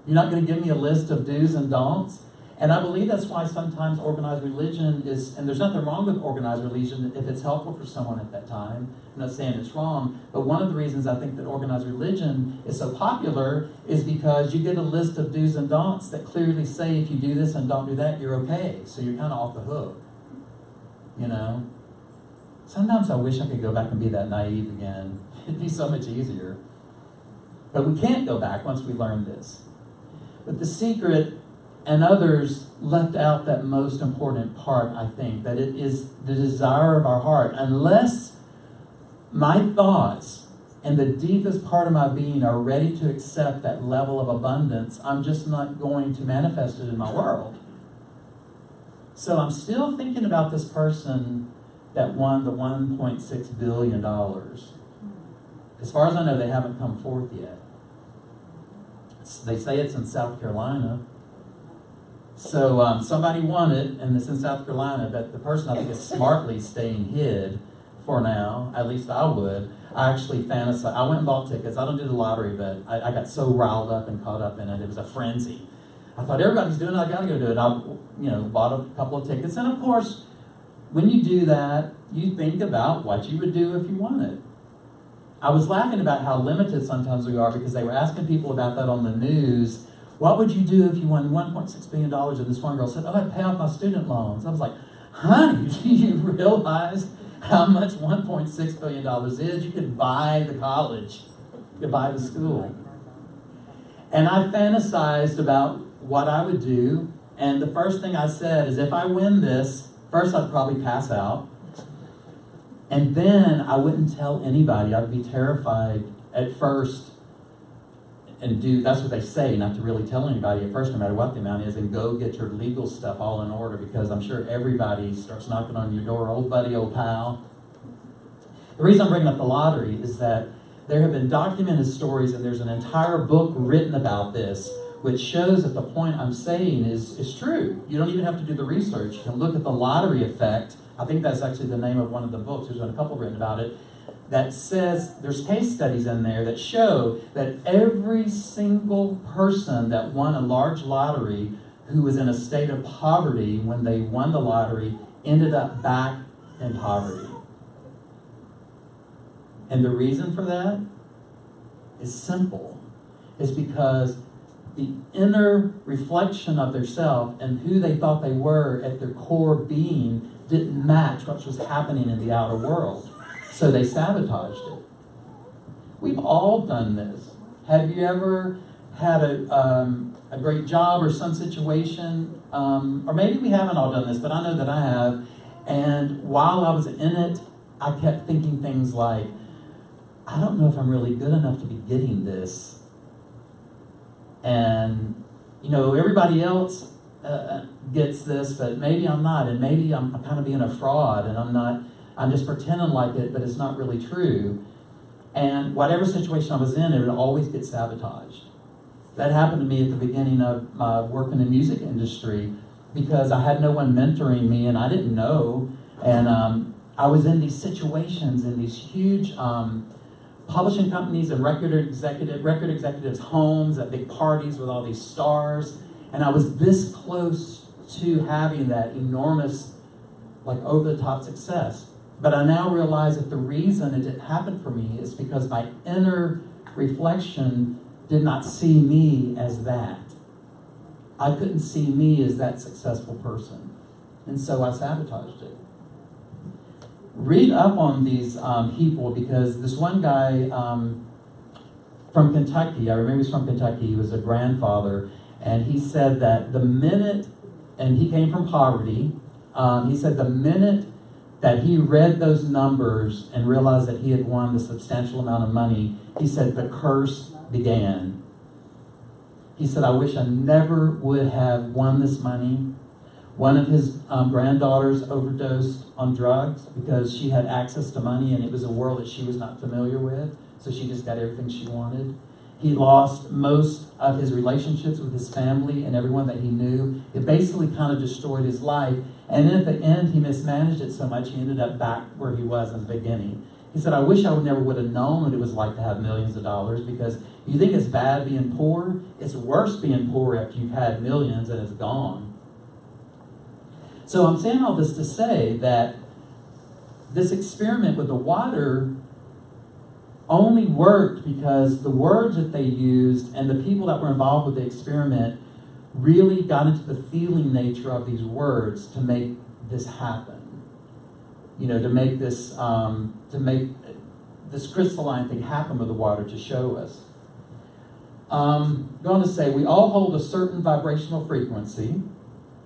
You're not going to give me a list of do's and don'ts? And I believe that's why sometimes organized religion is, and there's nothing wrong with organized religion if it's helpful for someone at that time. I'm not saying it's wrong, but one of the reasons I think that organized religion is so popular is because you get a list of do's and don'ts that clearly say if you do this and don't do that, you're okay. So you're kind of off the hook, you know? Sometimes I wish I could go back and be that naive again. It'd be so much easier. But we can't go back once we learn this. But the secret, and others left out that most important part, I think, that it is the desire of our heart. Unless my thoughts and the deepest part of my being are ready to accept that level of abundance, I'm just not going to manifest it in my world. So I'm still thinking about this person that won the $1.6 billion. As far as I know, they haven't come forth yet. They say it's in South Carolina. So somebody won it, and it's in South Carolina, but the person I think is smartly staying hid for now. At least I would. I actually fantasized. I went and bought tickets. I don't do the lottery, but I got so riled up and caught up in it. It was a frenzy. I thought, everybody's doing it, I got to go do it. I bought a couple of tickets. And of course, when you do that, you think about what you would do if you won it. I was laughing about how limited sometimes we are because they were asking people about that on the news. What would you do if you won $1.6 billion? And this one girl said, oh, I'd pay off my student loans. I was like, honey, do you realize how much $1.6 billion is? You could buy the college. You could buy the school. And I fantasized about what I would do. And the first thing I said is, if I win this, first I'd probably pass out. And then I wouldn't tell anybody. I'd be terrified at first and that's what they say, not to really tell anybody at first, no matter what the amount is, and go get your legal stuff all in order, because I'm sure everybody starts knocking on your door, old buddy, old pal. The reason I'm bringing up the lottery is that there have been documented stories, and there's an entire book written about this, which shows that the point I'm saying is true. You don't even have to do the research. You can look at the lottery effect. I think that's actually the name of one of the books. There's been a couple written about it. That says, there's case studies in there that show that every single person that won a large lottery who was in a state of poverty when they won the lottery ended up back in poverty. And the reason for that is simple. It's because the inner reflection of their self and who they thought they were at their core being didn't match what was happening in the outer world. So they sabotaged it. We've all done this. Have you ever had a great job or some situation, or maybe we haven't all done this, but I know that I have, and while I was in it, I kept thinking things like, I don't know if I'm really good enough to be getting this. And, everybody else gets this, but maybe I'm not, and maybe I'm kind of being a fraud, and I'm just pretending like it, but it's not really true. And whatever situation I was in, it would always get sabotaged. That happened to me at the beginning of my work in the music industry, because I had no one mentoring me, and I didn't know. And I was in these situations in these huge publishing companies and record executives' homes at big parties with all these stars. And I was this close to having that enormous, over-the-top success. But I now realize that the reason it didn't happen for me is because my inner reflection did not see me as that. I couldn't see me as that successful person. And so I sabotaged it. Read up on these people, because this one guy from Kentucky, I remember he's from Kentucky, he was a grandfather, and he said that the minute, and he came from poverty, he said the minute that he read those numbers and realized that he had won the substantial amount of money, he said the curse began. He said, I wish I never would have won this money. One of his granddaughters overdosed on drugs because she had access to money, and it was a world that she was not familiar with, so she just got everything she wanted. He lost most of his relationships with his family and everyone that he knew. It basically kind of destroyed his life. And then at the end, he mismanaged it so much, he ended up back where he was in the beginning. He said, I wish I never would have known what it was like to have millions of dollars, because you think it's bad being poor? It's worse being poor after you've had millions and it's gone. So I'm saying all this to say that this experiment with the water only worked because the words that they used and the people that were involved with the experiment really got into the feeling nature of these words to make this happen. You know, to make this crystalline thing happen with the water to show us. Going to say, we all hold a certain vibrational frequency,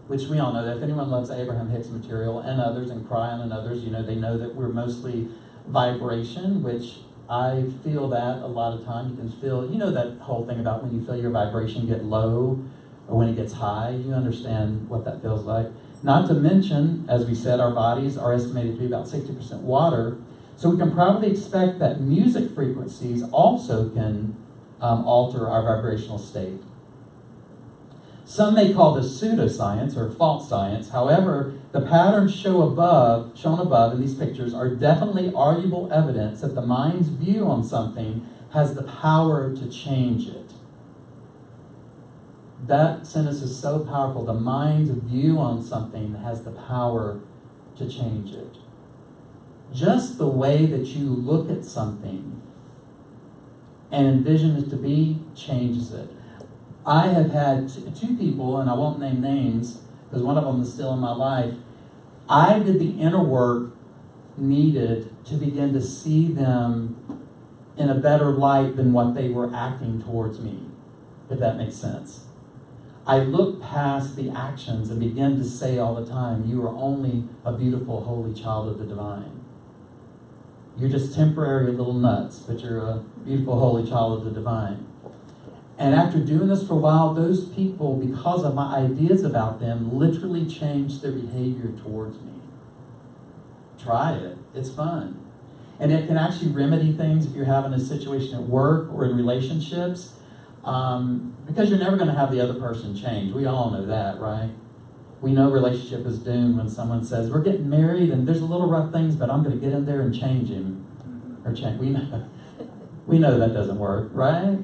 which we all know that if anyone loves Abraham Hicks material and others, and Cryon and others, you know, they know that we're mostly vibration, which I feel that a lot of time. You can feel, you know, that whole thing about when you feel your vibration get low or when it gets high, you understand what that feels like. Not to mention, as we said, our bodies are estimated to be about 60% water, so we can probably expect that music frequencies also can alter our vibrational state. Some may call this pseudoscience or false science. However, the patterns shown above in these pictures are definitely arguable evidence that the mind's view on something has the power to change it. That sentence is so powerful. The mind's view on something has the power to change it. Just the way that you look at something and envision it to be changes it. I have had two people, and I won't name names because one of them is still in my life. I did the inner work needed to begin to see them in a better light than what they were acting towards me, if that makes sense. I looked past the actions and began to say all the time, you are only a beautiful, holy child of the divine. You're just temporary little nuts, but you're a beautiful, holy child of the divine. And after doing this for a while, those people, because of my ideas about them, literally changed their behavior towards me. Try it. It's fun. And it can actually remedy things if you're having a situation at work or in relationships, because you're never going to have the other person change. We all know that, right? We know relationship is doomed when someone says, we're getting married and there's a little rough things, but I'm going to get in there and change him. Or change. We know that doesn't work, right?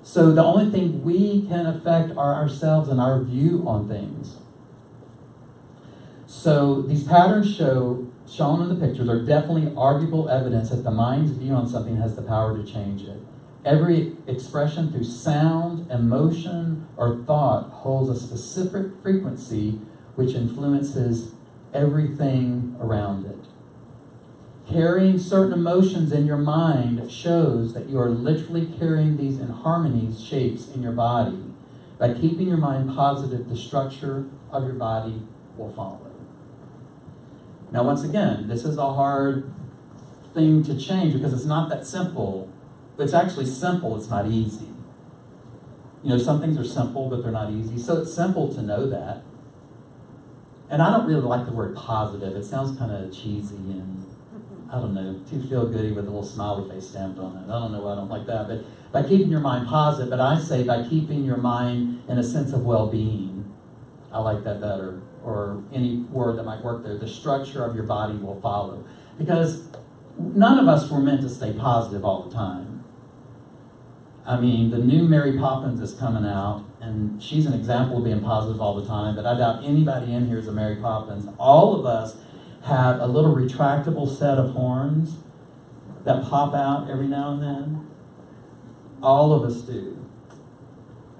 So the only thing we can affect are ourselves and our view on things. So these patterns shown in the pictures are definitely arguable evidence that the mind's view on something has the power to change it. Every expression through sound, emotion, or thought holds a specific frequency which influences everything around it. Carrying certain emotions in your mind shows that you are literally carrying these inharmonies, shapes in your body. By keeping your mind positive, the structure of your body will follow. Now, once again, this is a hard thing to change because it's not that simple. It's actually simple, it's not easy. You know, some things are simple, but they're not easy. So it's simple to know that. And I don't really like the word positive. It sounds kind of cheesy and, I don't know, too feel-goody with a little smiley face stamped on it. I don't know why I don't like that. But by keeping your mind positive, but I say by keeping your mind in a sense of well-being. I like that better. Or any word that might work there. The structure of your body will follow. Because none of us were meant to stay positive all the time. I mean, the new Mary Poppins is coming out, and she's an example of being positive all the time, but I doubt anybody in here is a Mary Poppins. All of us have a little retractable set of horns that pop out every now and then. All of us do.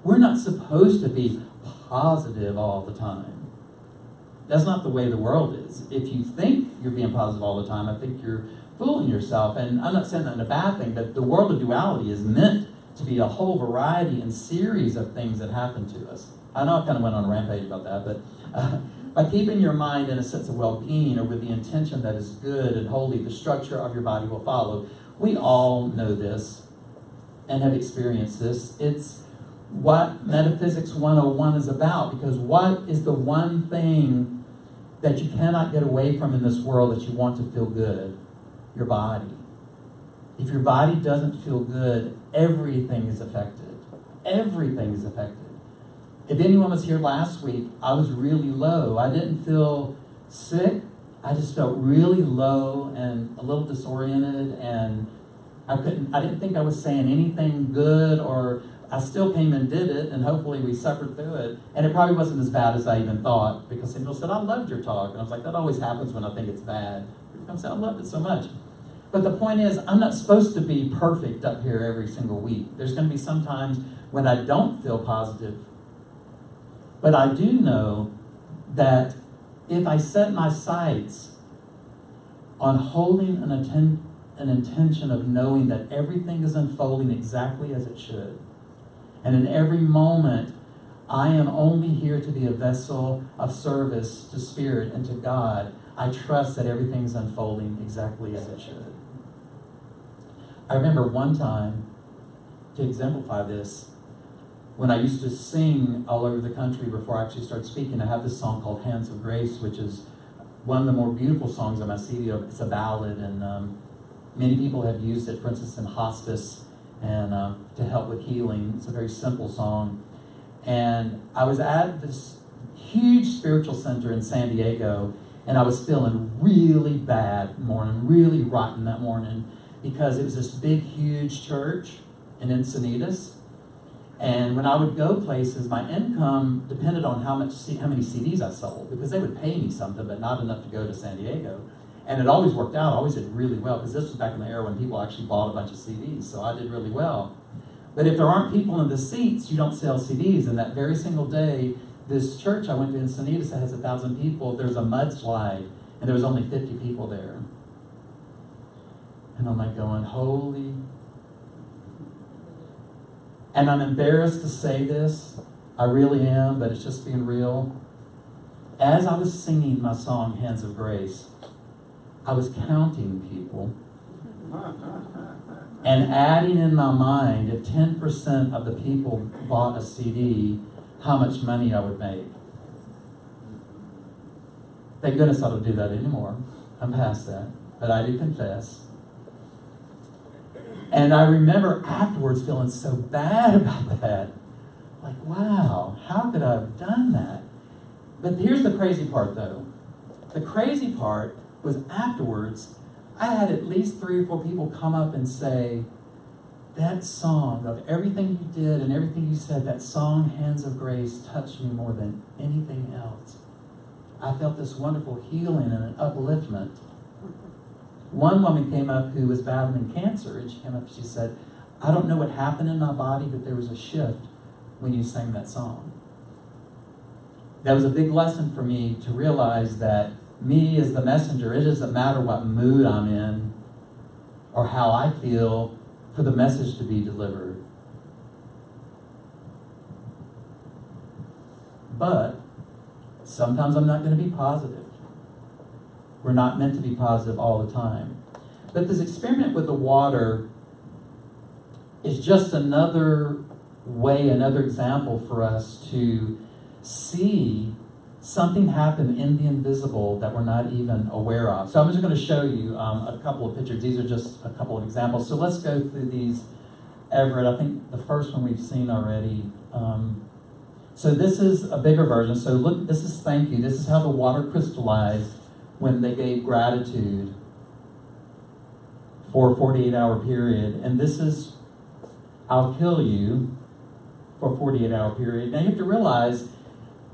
We're not supposed to be positive all the time. That's not the way the world is. If you think you're being positive all the time, I think you're fooling yourself. And I'm not saying that in a bad thing, but the world of duality is meant to be a whole variety and series of things that happen to us. I know I kind of went on a rampage about that, but by keeping your mind in a sense of well-being or with the intention that is good and holy, the structure of your body will follow. We all know this and have experienced this. It's what Metaphysics 101 is about, because what is the one thing that you cannot get away from in this world that you want to feel good? Your body. If your body doesn't feel good, everything is affected. Everything is affected. If anyone was here last week, I was really low. I didn't feel sick. I just felt really low and a little disoriented, and I didn't think I was saying anything good, or I still came and did it, and hopefully we suffered through it. And it probably wasn't as bad as I even thought, because some people said, I loved your talk. And I was like, that always happens when I think it's bad. People say, I loved it so much. But the point is, I'm not supposed to be perfect up here every single week. There's going to be some times when I don't feel positive. But I do know that if I set my sights on holding an intention of knowing that everything is unfolding exactly as it should, and in every moment, I am only here to be a vessel of service to Spirit and to God, I trust that everything's unfolding exactly as it should. I remember one time, to exemplify this, when I used to sing all over the country before I actually started speaking, I have this song called Hands of Grace, which is one of the more beautiful songs on my CD. It's a ballad, and many people have used it, for instance, in hospice and to help with healing. It's a very simple song. And I was at this huge spiritual center in San Diego, and I was feeling really bad morning, really rotten that morning, because it was this big, huge church in Encinitas. And when I would go places, my income depended on how many CDs I sold, because they would pay me something, but not enough to go to San Diego. And it always worked out. I always did really well, because this was back in the era when people actually bought a bunch of CDs, so I did really well. But if there aren't people in the seats, you don't sell CDs. And that very single day, this church I went to in Encinitas that has 1,000 people, there's a mudslide, and there was only 50 people there. And I'm like going, holy. And I'm embarrassed to say this. I really am, but it's just being real. As I was singing my song, Hands of Grace, I was counting people and adding in my mind, if 10% of the people bought a CD, how much money I would make. Thank goodness I don't do that anymore. I'm past that. But I do confess. And I remember afterwards feeling so bad about that. Like, wow, how could I have done that? But here's the crazy part, though. The crazy part was afterwards, I had at least 3 or 4 people come up and say, that song, of everything you did and everything you said, that song, Hands of Grace, touched me more than anything else. I felt this wonderful healing and an upliftment. One woman came up who was battling cancer, and she came up and she said, I don't know what happened in my body, but there was a shift when you sang that song. That was a big lesson for me to realize that me as the messenger, it doesn't matter what mood I'm in or how I feel for the message to be delivered. But sometimes I'm not going to be positive. We're not meant to be positive all the time. But this experiment with the water is just another way, another example for us to see something happen in the invisible that we're not even aware of. So I'm just going to show you a couple of pictures. These are just a couple of examples. So let's go through these. Everett, I think the first one we've seen already. So this is a bigger version. So look, this is thank you. This is how the water crystallized when they gave gratitude for a 48-hour period. And this is I'll kill you for a 48-hour period. Now you have to realize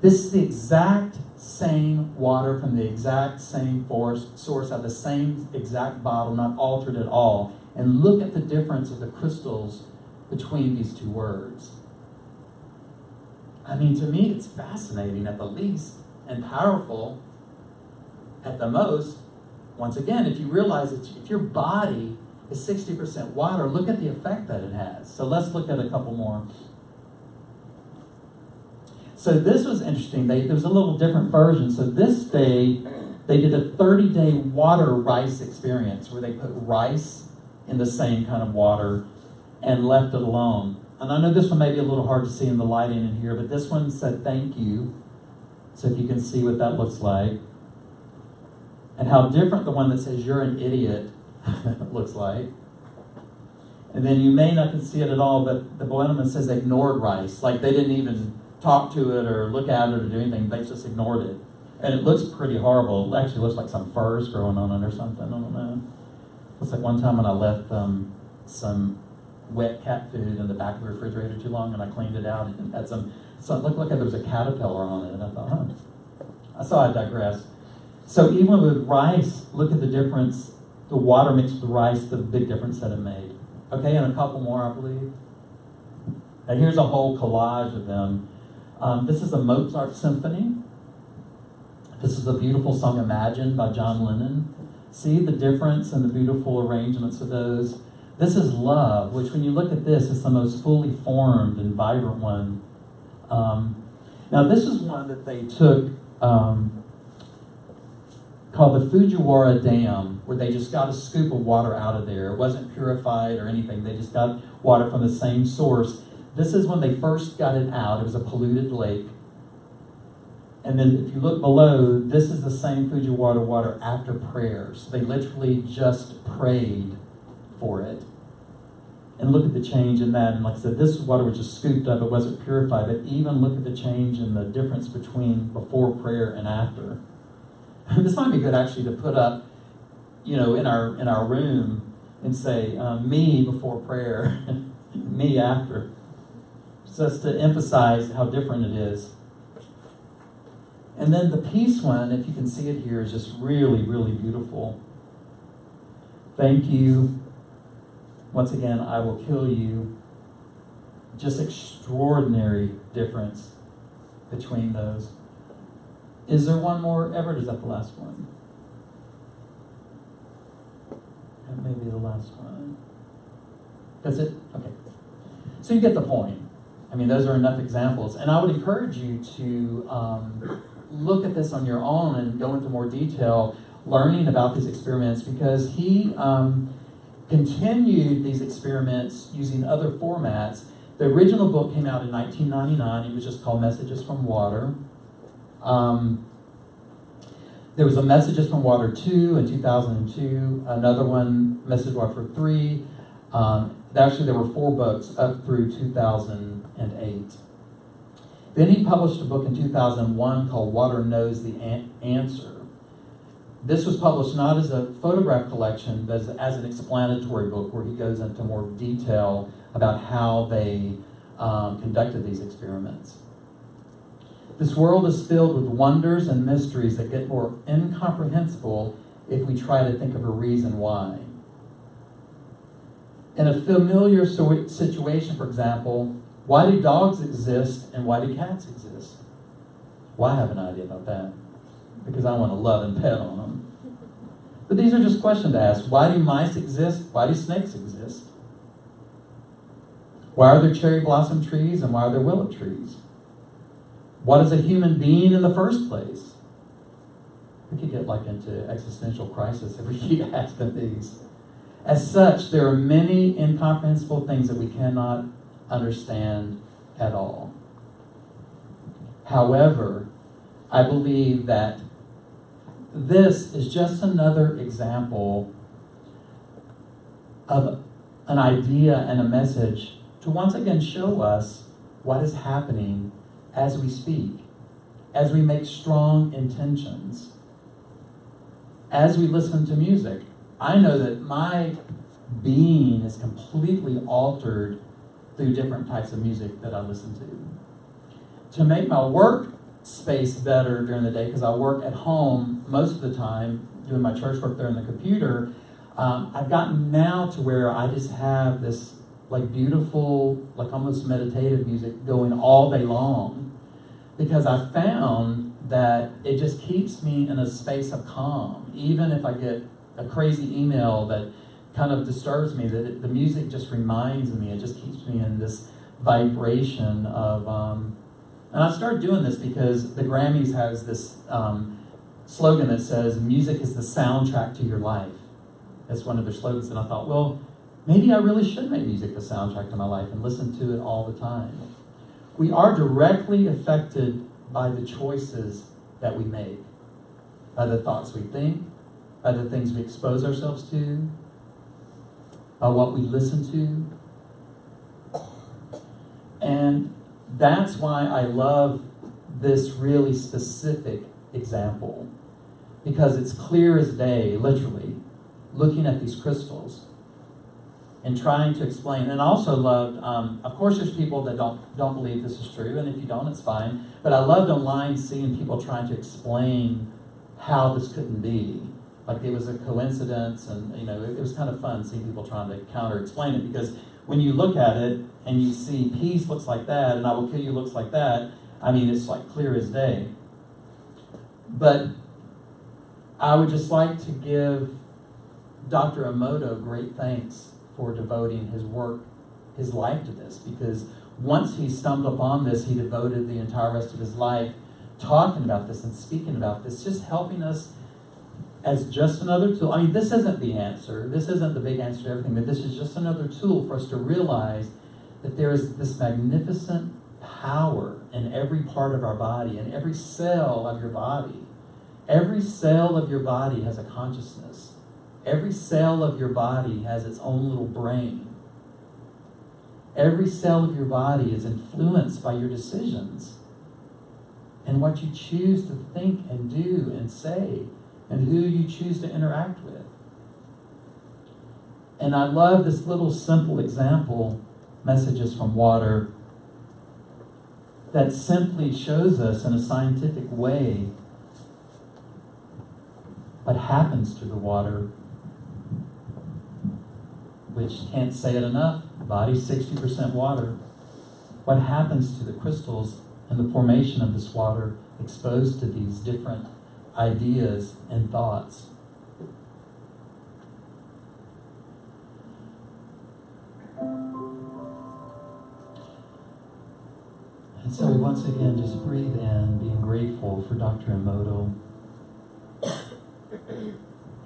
this is the exact same water from the exact same source out of the same exact bottle, not altered at all. And look at the difference of the crystals between these two words. I mean, to me, it's fascinating at the least and powerful at the most. Once again, if you realize that if your body is 60% water, look at the effect that it has. So let's look at a couple more. So this was interesting. There was a little different version. So this day, they did a 30-day water rice experience where they put rice in the same kind of water and left it alone. And I know this one may be a little hard to see in the lighting in here, but this one said thank you. So if you can see what that looks like. And how different the one that says you're an idiot looks like. And then you may not can see it at all, but the one that says ignored rice. Like they didn't even talk to it or look at it or do anything. They just ignored it. And it looks pretty horrible. It actually looks like some furs growing on it or something. I don't know. Looks like one time when I left some wet cat food in the back of the refrigerator too long and I cleaned it out and had so it looked like there was a caterpillar on it. And I thought, So I digress. So even with rice, look at the difference. The water mixed with the rice, the big difference that it made. Okay, and a couple more, I believe. And here's a whole collage of them. This is a Mozart symphony. This is the beautiful song Imagine by John Lennon. See the difference and the beautiful arrangements of those. This is Love, which when you look at this, is the most fully formed and vibrant one. Now this is one that they took called the Fujiwara Dam, where they just got a scoop of water out of there. It wasn't purified or anything. They just got water from the same source. This is when they first got it out. It was a polluted lake. And then if you look below, this is the same Fujiwara water after prayers. They literally just prayed for it. And look at the change in that. And like I said, this water was just scooped up. It wasn't purified. But even look at the change in the difference between before prayer and after. This might be good actually to put up, in our room and say, me before prayer, me after. Just to emphasize how different it is. And then the peace one, if you can see it here, is just really, really beautiful. Thank you. Once again, I will kill you. Just extraordinary difference between those. Is there one more, Everett? Is that the last one? That may be the last one. That's it? Okay. So you get the point. I mean, those are enough examples. And I would encourage you to look at this on your own and go into more detail learning about these experiments, because he continued these experiments using other formats. The original book came out in 1999. It was just called Messages from Water. There was a Messages from Water 2 in 2002, another one, Messages from Water 3. Actually, there were 4 books up through 2008. Then he published a book in 2001 called Water Knows the Answer. This was published not as a photograph collection, but as an explanatory book where he goes into more detail about how they conducted these experiments. This world is filled with wonders and mysteries that get more incomprehensible if we try to think of a reason why. In a familiar situation, for example, why do dogs exist and why do cats exist? Well, I have an idea about that, because I want to love and pet on them. But these are just questions to ask. Why do mice exist? Why do snakes exist? Why are there cherry blossom trees and why are there willow trees? What is a human being in the first place? We could get into existential crisis if we keep asking these. As such, there are many incomprehensible things that we cannot understand at all. However, I believe that this is just another example of an idea and a message to once again show us what is happening as we speak, as we make strong intentions, as we listen to music. I know that my being is completely altered through different types of music that I listen to. To make my work space better during the day, because I work at home most of the time, doing my church work there on the computer, I've gotten now to where I just have this like beautiful, like almost meditative music going all day long, because I found that it just keeps me in a space of calm. Even if I get a crazy email that kind of disturbs me, the music just reminds me, it just keeps me in this vibration of, and I started doing this because the Grammys has this slogan that says, music is the soundtrack to your life. That's one of their slogans, and I thought, well, maybe I really should make music the soundtrack to my life and listen to it all the time. We are directly affected by the choices that we make, by the thoughts we think, by the things we expose ourselves to, by what we listen to. And that's why I love this really specific example, because it's clear as day, literally, looking at these crystals and trying to explain. And I also loved, of course there's people that don't believe this is true, and if you don't, it's fine. But I loved online seeing people trying to explain how this couldn't be. Like it was a coincidence, and it was kind of fun seeing people trying to counter-explain it, because when you look at it and you see peace looks like that, and I will kill you looks like that, I mean, it's like clear as day. But I would just like to give Dr. Emoto great thanks for devoting his work, his life to this, because once he stumbled upon this, he devoted the entire rest of his life talking about this and speaking about this, just helping us as just another tool. I mean, this isn't the answer. This isn't the big answer to everything, but this is just another tool for us to realize that there is this magnificent power in every part of our body, in every cell of your body. Every cell of your body has a consciousness. Every cell of your body has its own little brain. Every cell of your body is influenced by your decisions and what you choose to think and do and say and who you choose to interact with. And I love this little simple example, Messages from Water, that simply shows us in a scientific way what happens to the water, which can't say it enough, body's 60% water. What happens to the crystals and the formation of this water exposed to these different ideas and thoughts? And so we once again just breathe in, being grateful for Dr. Emoto.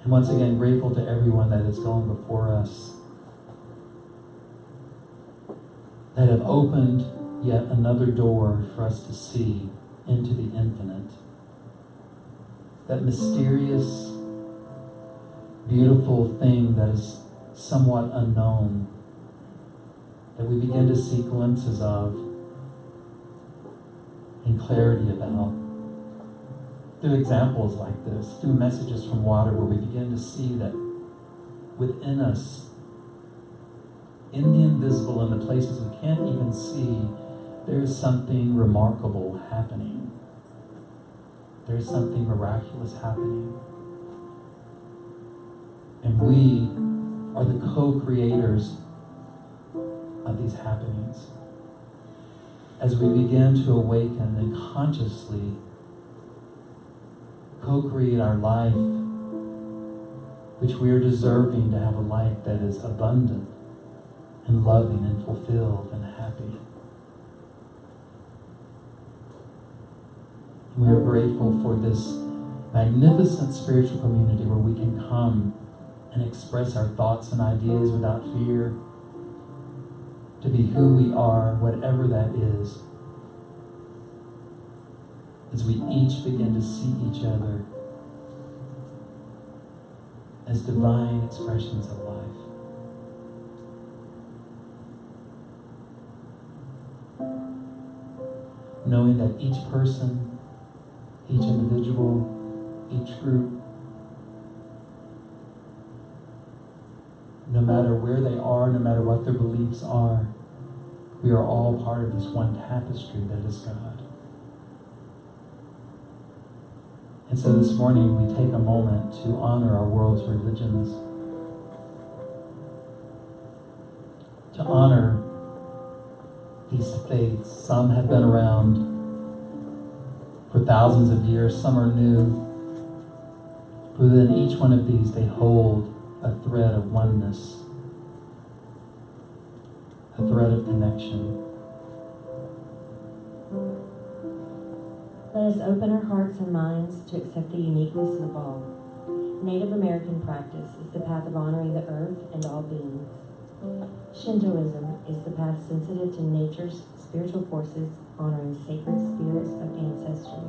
And once again, grateful to everyone that has gone before us, that have opened yet another door for us to see into the infinite. That mysterious, beautiful thing that is somewhat unknown, that we begin to see glimpses of and clarity about. Through examples like this, through Messages from Water, where we begin to see that within us, in the invisible, in the places we can't even see, there is something remarkable happening. There is something miraculous happening. And we are the co-creators of these happenings. As we begin to awaken and consciously co-create our life, which we are deserving to have a life that is abundant and loving and fulfilled and happy. We are grateful for this magnificent spiritual community where we can come and express our thoughts and ideas without fear, to be who we are, whatever that is, as we each begin to see each other as divine expressions of life. Knowing that each person, each individual, each group, no matter where they are, no matter what their beliefs are, we are all part of this one tapestry that is God. And so this morning we take a moment to honor our world's religions. to honor these faiths. Some have been around for thousands of years, some are new. But within each one of these, they hold a thread of oneness, a thread of connection. Let us open our hearts and minds to accept the uniqueness of all. Native American practice is the path of honoring the earth and all beings. Shintoism is the path sensitive to nature's spiritual forces, honoring sacred spirits of ancestry.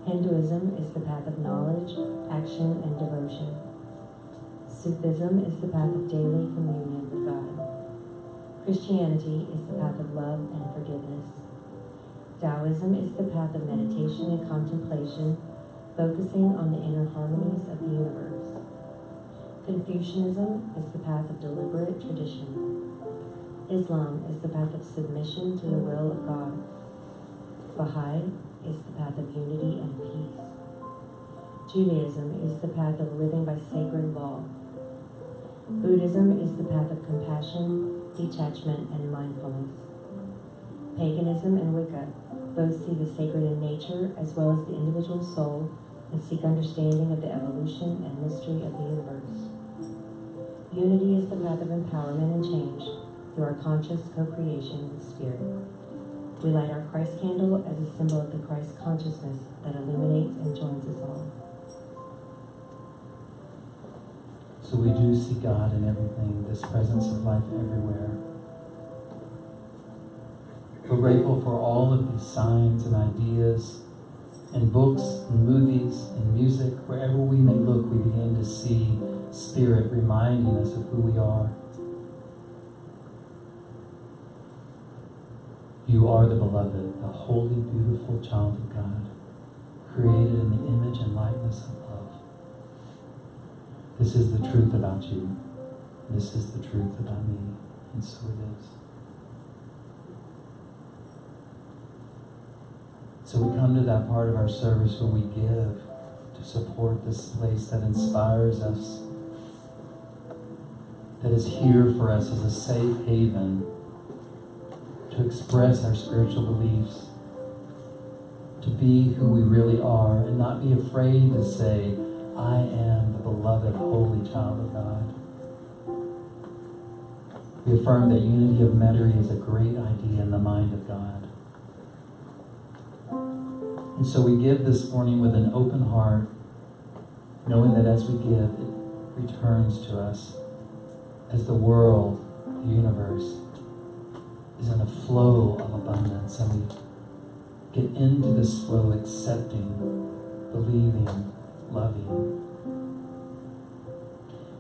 Hinduism is the path of knowledge, action, and devotion. Sufism is the path of daily communion with God. Christianity is the path of love and forgiveness. Taoism is the path of meditation and contemplation, focusing on the inner harmonies of the universe. Confucianism is the path of deliberate tradition. Islam is the path of submission to the will of God. Baha'i is the path of unity and peace. Judaism is the path of living by sacred law. Buddhism is the path of compassion, detachment, and mindfulness. Paganism and Wicca both see the sacred in nature as well as the individual soul and seek understanding of the evolution and mystery of the universe. Unity is the path of empowerment and change through our conscious co-creation with Spirit. We light our Christ candle as a symbol of the Christ consciousness that illuminates and joins us all. So we do see God in everything, this presence of life everywhere. We're grateful for all of these signs and ideas in books, in movies, in music. Wherever we may look, we begin to see Spirit reminding us of who we are. You are the beloved, the holy, beautiful child of God, created in the image and likeness of love. This is the truth about you. This is the truth about me. And so it is. So we come to that part of our service where we give to support this place that inspires us, that is here for us as a safe haven to express our spiritual beliefs, to be who we really are, and not be afraid to say, I am the beloved, holy child of God. We affirm that unity of Metairie is a great idea in the mind of God. And so we give this morning with an open heart, knowing that as we give, it returns to us as the world, the universe, is in a flow of abundance. And we get into this flow accepting, believing, loving.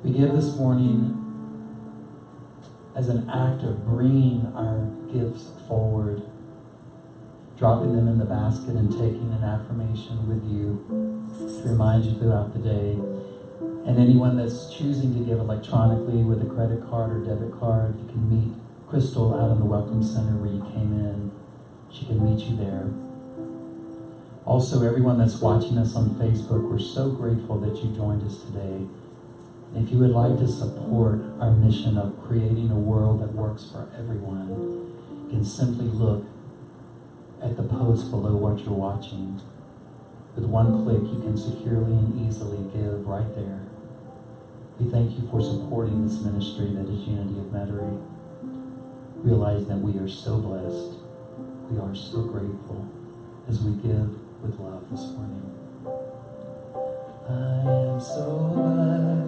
We give this morning as an act of bringing our gifts forward, dropping them in the basket and taking an affirmation with you to remind you throughout the day. And anyone that's choosing to give electronically with a credit card or debit card, you can meet Crystal out in the Welcome Center where you came in. She can meet you there. Also, everyone that's watching us on Facebook, we're so grateful that you joined us today. And if you would like to support our mission of creating a world that works for everyone, you can simply look at the post below what you're watching. With one click, you can securely and easily give right there. We thank you for supporting this ministry that is Unity of Metairie. Realize that we are so blessed. We are so grateful as we give with love this morning. I am so blessed.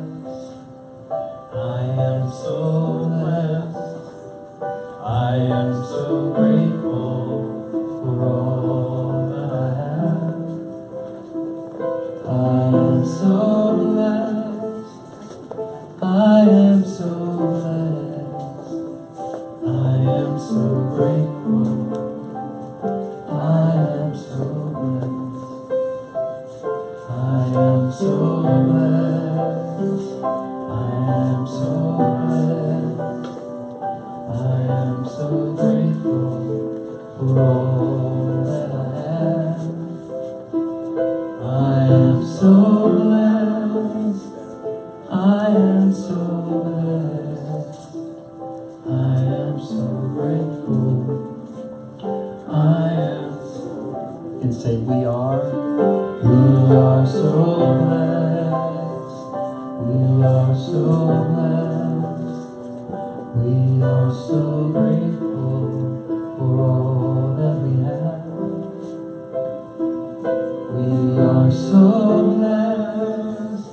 I am so blessed. I am so grateful for all that I have. I am so blessed. I am so blessed. I am so grateful. I am so blessed. I am so blessed. I am so blessed. I am so grateful for all that I have. I am so blessed. I am so blessed. I Say, we are so blessed. We are so blessed. We are so grateful for all that we have. We are so blessed.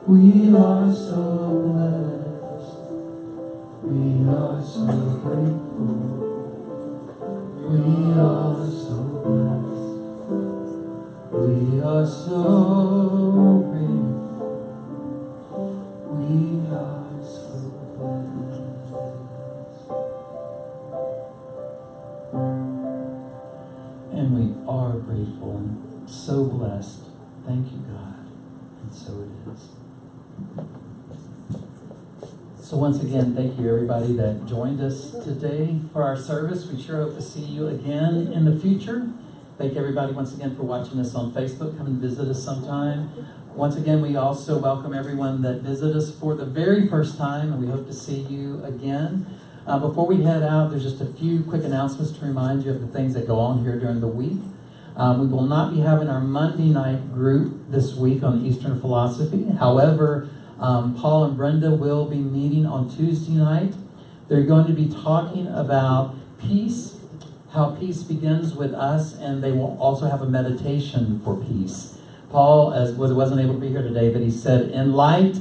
We are so blessed. We are so grateful. We are so blessed. We are so grateful. We are so blessed. And we are grateful and so blessed. Thank you, God. And so it is. So once again, thank you everybody that joined us today for our service. We sure hope to see you again in the future. Thank everybody once again for watching us on Facebook. Come and visit us sometime. Once again, we also welcome everyone that visited us for the very first time, and we hope to see you again. Before we head out, there's just a few quick announcements to remind you of the things that go on here during the week. We will not be having our Monday night group this week on Eastern philosophy. However, Paul and Brenda will be meeting on Tuesday night. They're going to be talking about peace, how peace begins with us, and they will also have a meditation for peace. Paul wasn't able to be here today, but he said, in light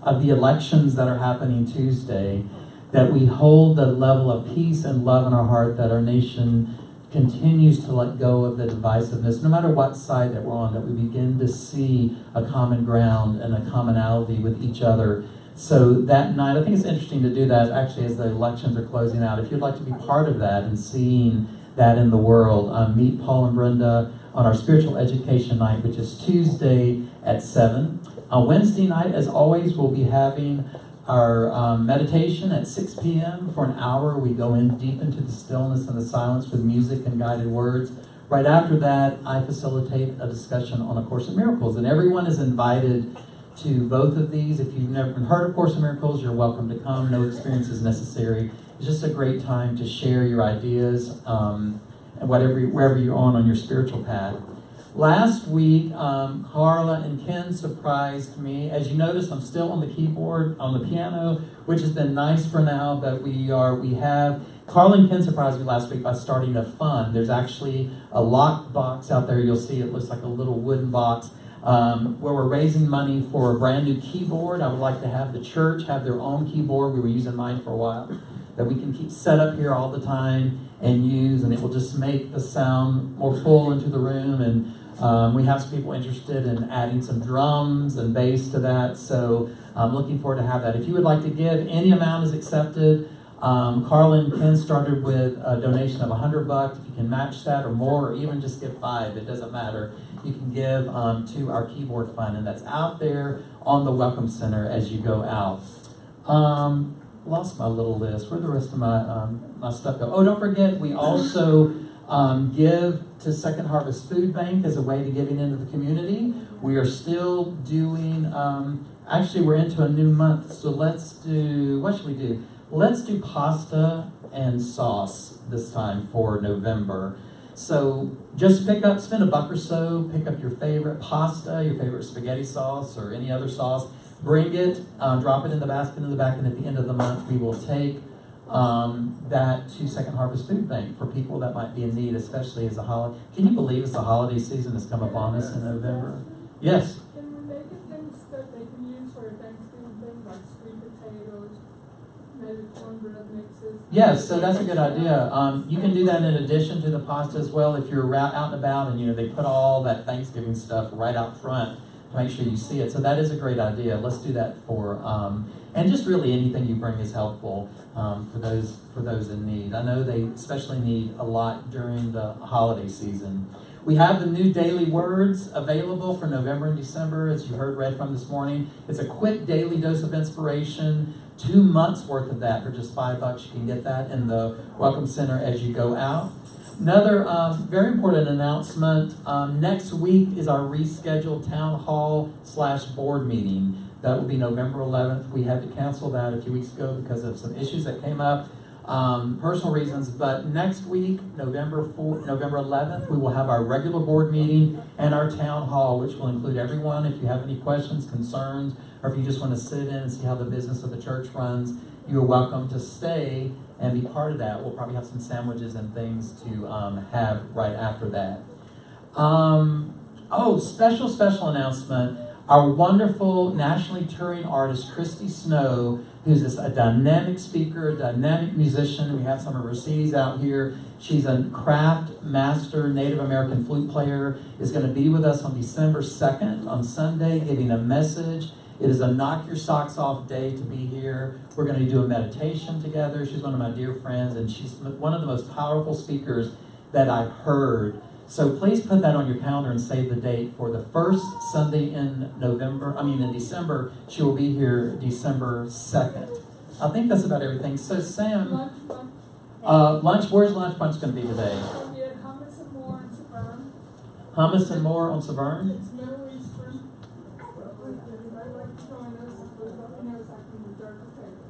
of the elections that are happening Tuesday, that we hold the level of peace and love in our heart, that our nation continues to let go of the divisiveness, no matter what side that we're on, that we begin to see a common ground and a commonality with each other. So that night, I think it's interesting to do that actually as the elections are closing out. If you'd like to be part of that and seeing that in the world, meet Paul and Brenda on our spiritual education night, which is Tuesday at 7. On Wednesday night, as always, we'll be having our meditation at 6 p.m. for an hour. We go in deep into the stillness and the silence with music and guided words. Right after that, I facilitate a discussion on A Course in Miracles, and everyone is invited to both of these. If you've never heard of Course in Miracles, you're welcome to come. No experience is necessary. It's just a great time to share your ideas and wherever you're on your spiritual path. Last week, Carla and Ken surprised me. As you noticed, I'm still on the keyboard, on the piano, which has been nice for now, but Carla and Ken surprised me last week by starting a fund. There's actually a locked box out there. You'll see it looks like a little wooden box where we're raising money for a brand new keyboard. I would like to have the church have their own keyboard. We were using mine for a while, that we can keep set up here all the time and use, and it will just make the sound more full into the room. And we have some people interested in adding some drums and bass to that, so I'm looking forward to have that. If you would like to give, any amount is accepted. Carla and Ken started with a donation of $100. If you can match that or more, or even just give $5, it doesn't matter. You can give to our keyboard fund, and that's out there on the Welcome Center as you go out. Lost my little list. Where'd the rest of my stuff go? Oh, don't forget, we also give to Second Harvest Food Bank as a way to giving into the community. We are still doing, actually we're into a new month, so what should we do? Let's do pasta and sauce this time for November. So just spend $1 or so, pick up your favorite pasta, your favorite spaghetti sauce, or any other sauce. Bring it, drop it in the basket in the back, and at the end of the month, we will take that to Second Harvest Food Bank for people that might be in need, especially as a holiday. Can you believe it's the holiday season has come upon us in November? Yes? Can we make it things that they can use for Thanksgiving things like sweet potatoes, maybe cornbread mixes? Yes, so that's a good idea. You can do that in addition to the pasta as well. If you're out and about and they put all that Thanksgiving stuff right out front to make sure you see it. So that is a great idea. Let's do that for, and just really anything you bring is helpful for those in need. I know they especially need a lot during the holiday season. We have the new daily words available for November and December, as you heard read from this morning. It's a quick daily dose of inspiration. 2 months worth of that for just $5. You can get that in the Welcome Center as you go out. Another very important announcement. Next week is our rescheduled town hall / board meeting. That will be November 11th. We had to cancel that a few weeks ago because of some issues that came up. personal reasons. But next week, November 11th, we will have our regular board meeting and our town hall, which will include everyone. If you have any questions, concerns, or if you just want to sit in and see how the business of the church runs, you're welcome to stay and be part of that. We'll probably have some sandwiches and things to have right after that. Special announcement. Our wonderful nationally touring artist, Christy Snow, who's a dynamic speaker, a dynamic musician. We have some of her CDs out here. She's a craft master Native American flute player, is going to be with us on December 2nd on Sunday, giving a message. It is a knock your socks off day to be here. We're going to do a meditation together. She's one of my dear friends, and she's one of the most powerful speakers that I've heard. So please put that on your calendar and save the date for the first Sunday in December. She will be here December 2nd. I think that's about everything. So Sam, where's lunch bunch going to be today? So we had hummus and more in Severn. Hummus and more on Severn? It's Middle Eastern. If anybody like to join us, please let me know so I can reserve a table.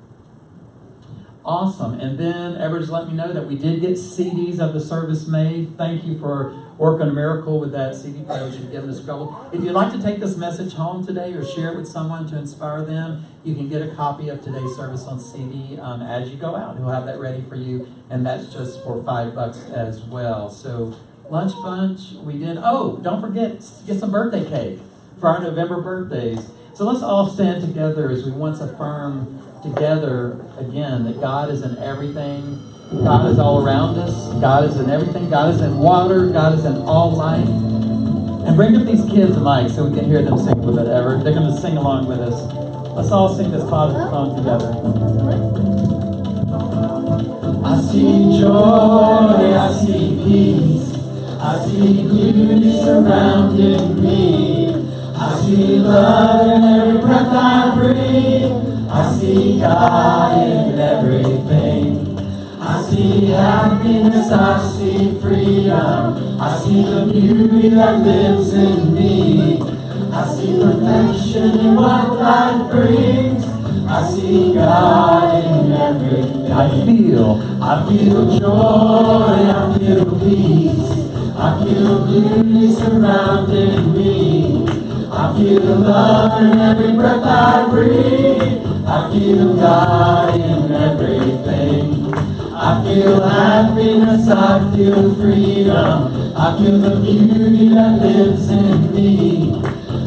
Awesome. And then Everett just let me know that we did get CDs of the service made. Thank you for working a miracle with that CD player you've given us trouble. If you'd like to take this message home today or share it with someone to inspire them, you can get a copy of today's service on CD as you go out. We'll have that ready for you, and that's just for $5 as well. So lunch bunch, we did. Oh, don't forget, get some birthday cake for our November birthdays. So let's all stand together as we once affirm together again that God is in everything. God is all around us. God is in everything. God is in water. God is in all life. And bring up these kids a mic so we can hear them sing with it, Everett. They're going to sing along with us. Let's all sing this positive song together. I see joy, I see peace, I see beauty surrounding me. I see love in every breath I breathe. I see God in everything. I see happiness, I see freedom. I see the beauty that lives in me. I see perfection in what life brings. I see God in everything. I feel joy, I feel peace. I feel beauty surrounding me. I feel love in every breath I breathe. I feel God in everything. I feel happiness, I feel freedom. I feel the beauty that lives in me.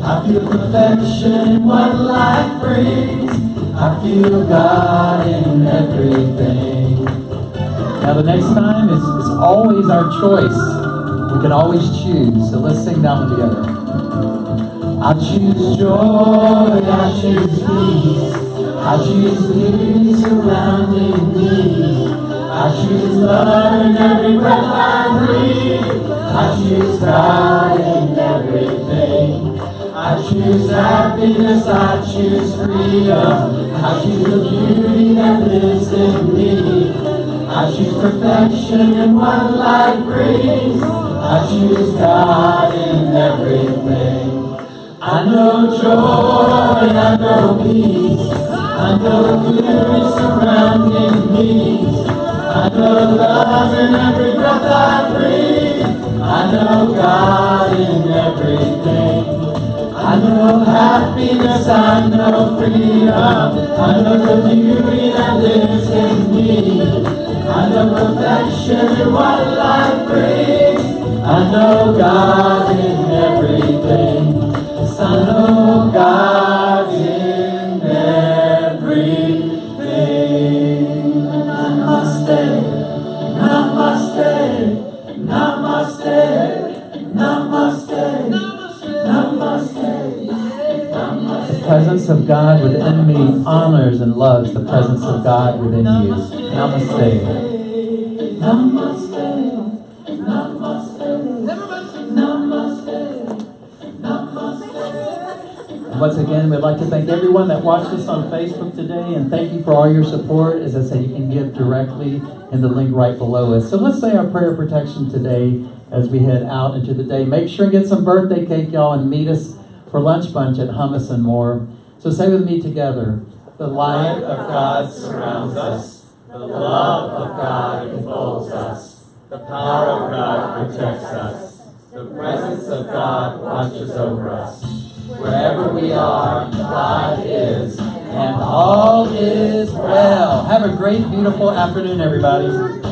I feel perfection in what life brings. I feel God in everything. Now the next time is always our choice. We can always choose. So let's sing that one together. I choose joy, I choose peace, I choose beauty surrounding me. I choose love in every breath I breathe. I choose God in everything. I choose happiness, I choose freedom. I choose the beauty that lives in me. I choose perfection in what life brings. I choose God in everything. I know joy, I know peace, I know beauty surrounding me. I know love in every breath I breathe. I know God in everything. I know happiness, I know freedom. I know the beauty that lives in me. I know perfection in what life brings. I know God in everything. Yes, I know God in everything. Namaste, namaste, namaste, namaste, namaste, namaste. The presence of God within me honors and loves the presence of God within you. Namaste. Namaste. Once again, we'd like to thank everyone that watched us on Facebook today, and thank you for all your support. As I said, you can give directly in the link right below us. So let's say our prayer of protection today as we head out into the day. Make sure and get some birthday cake, y'all, and meet us for lunch bunch at Hummus and More. So say with me together, the light of God surrounds us. The love of God enfolds us. The power of God protects us. The presence of God watches over us. Wherever we are, God is, and all is well. Have a great, beautiful afternoon, everybody.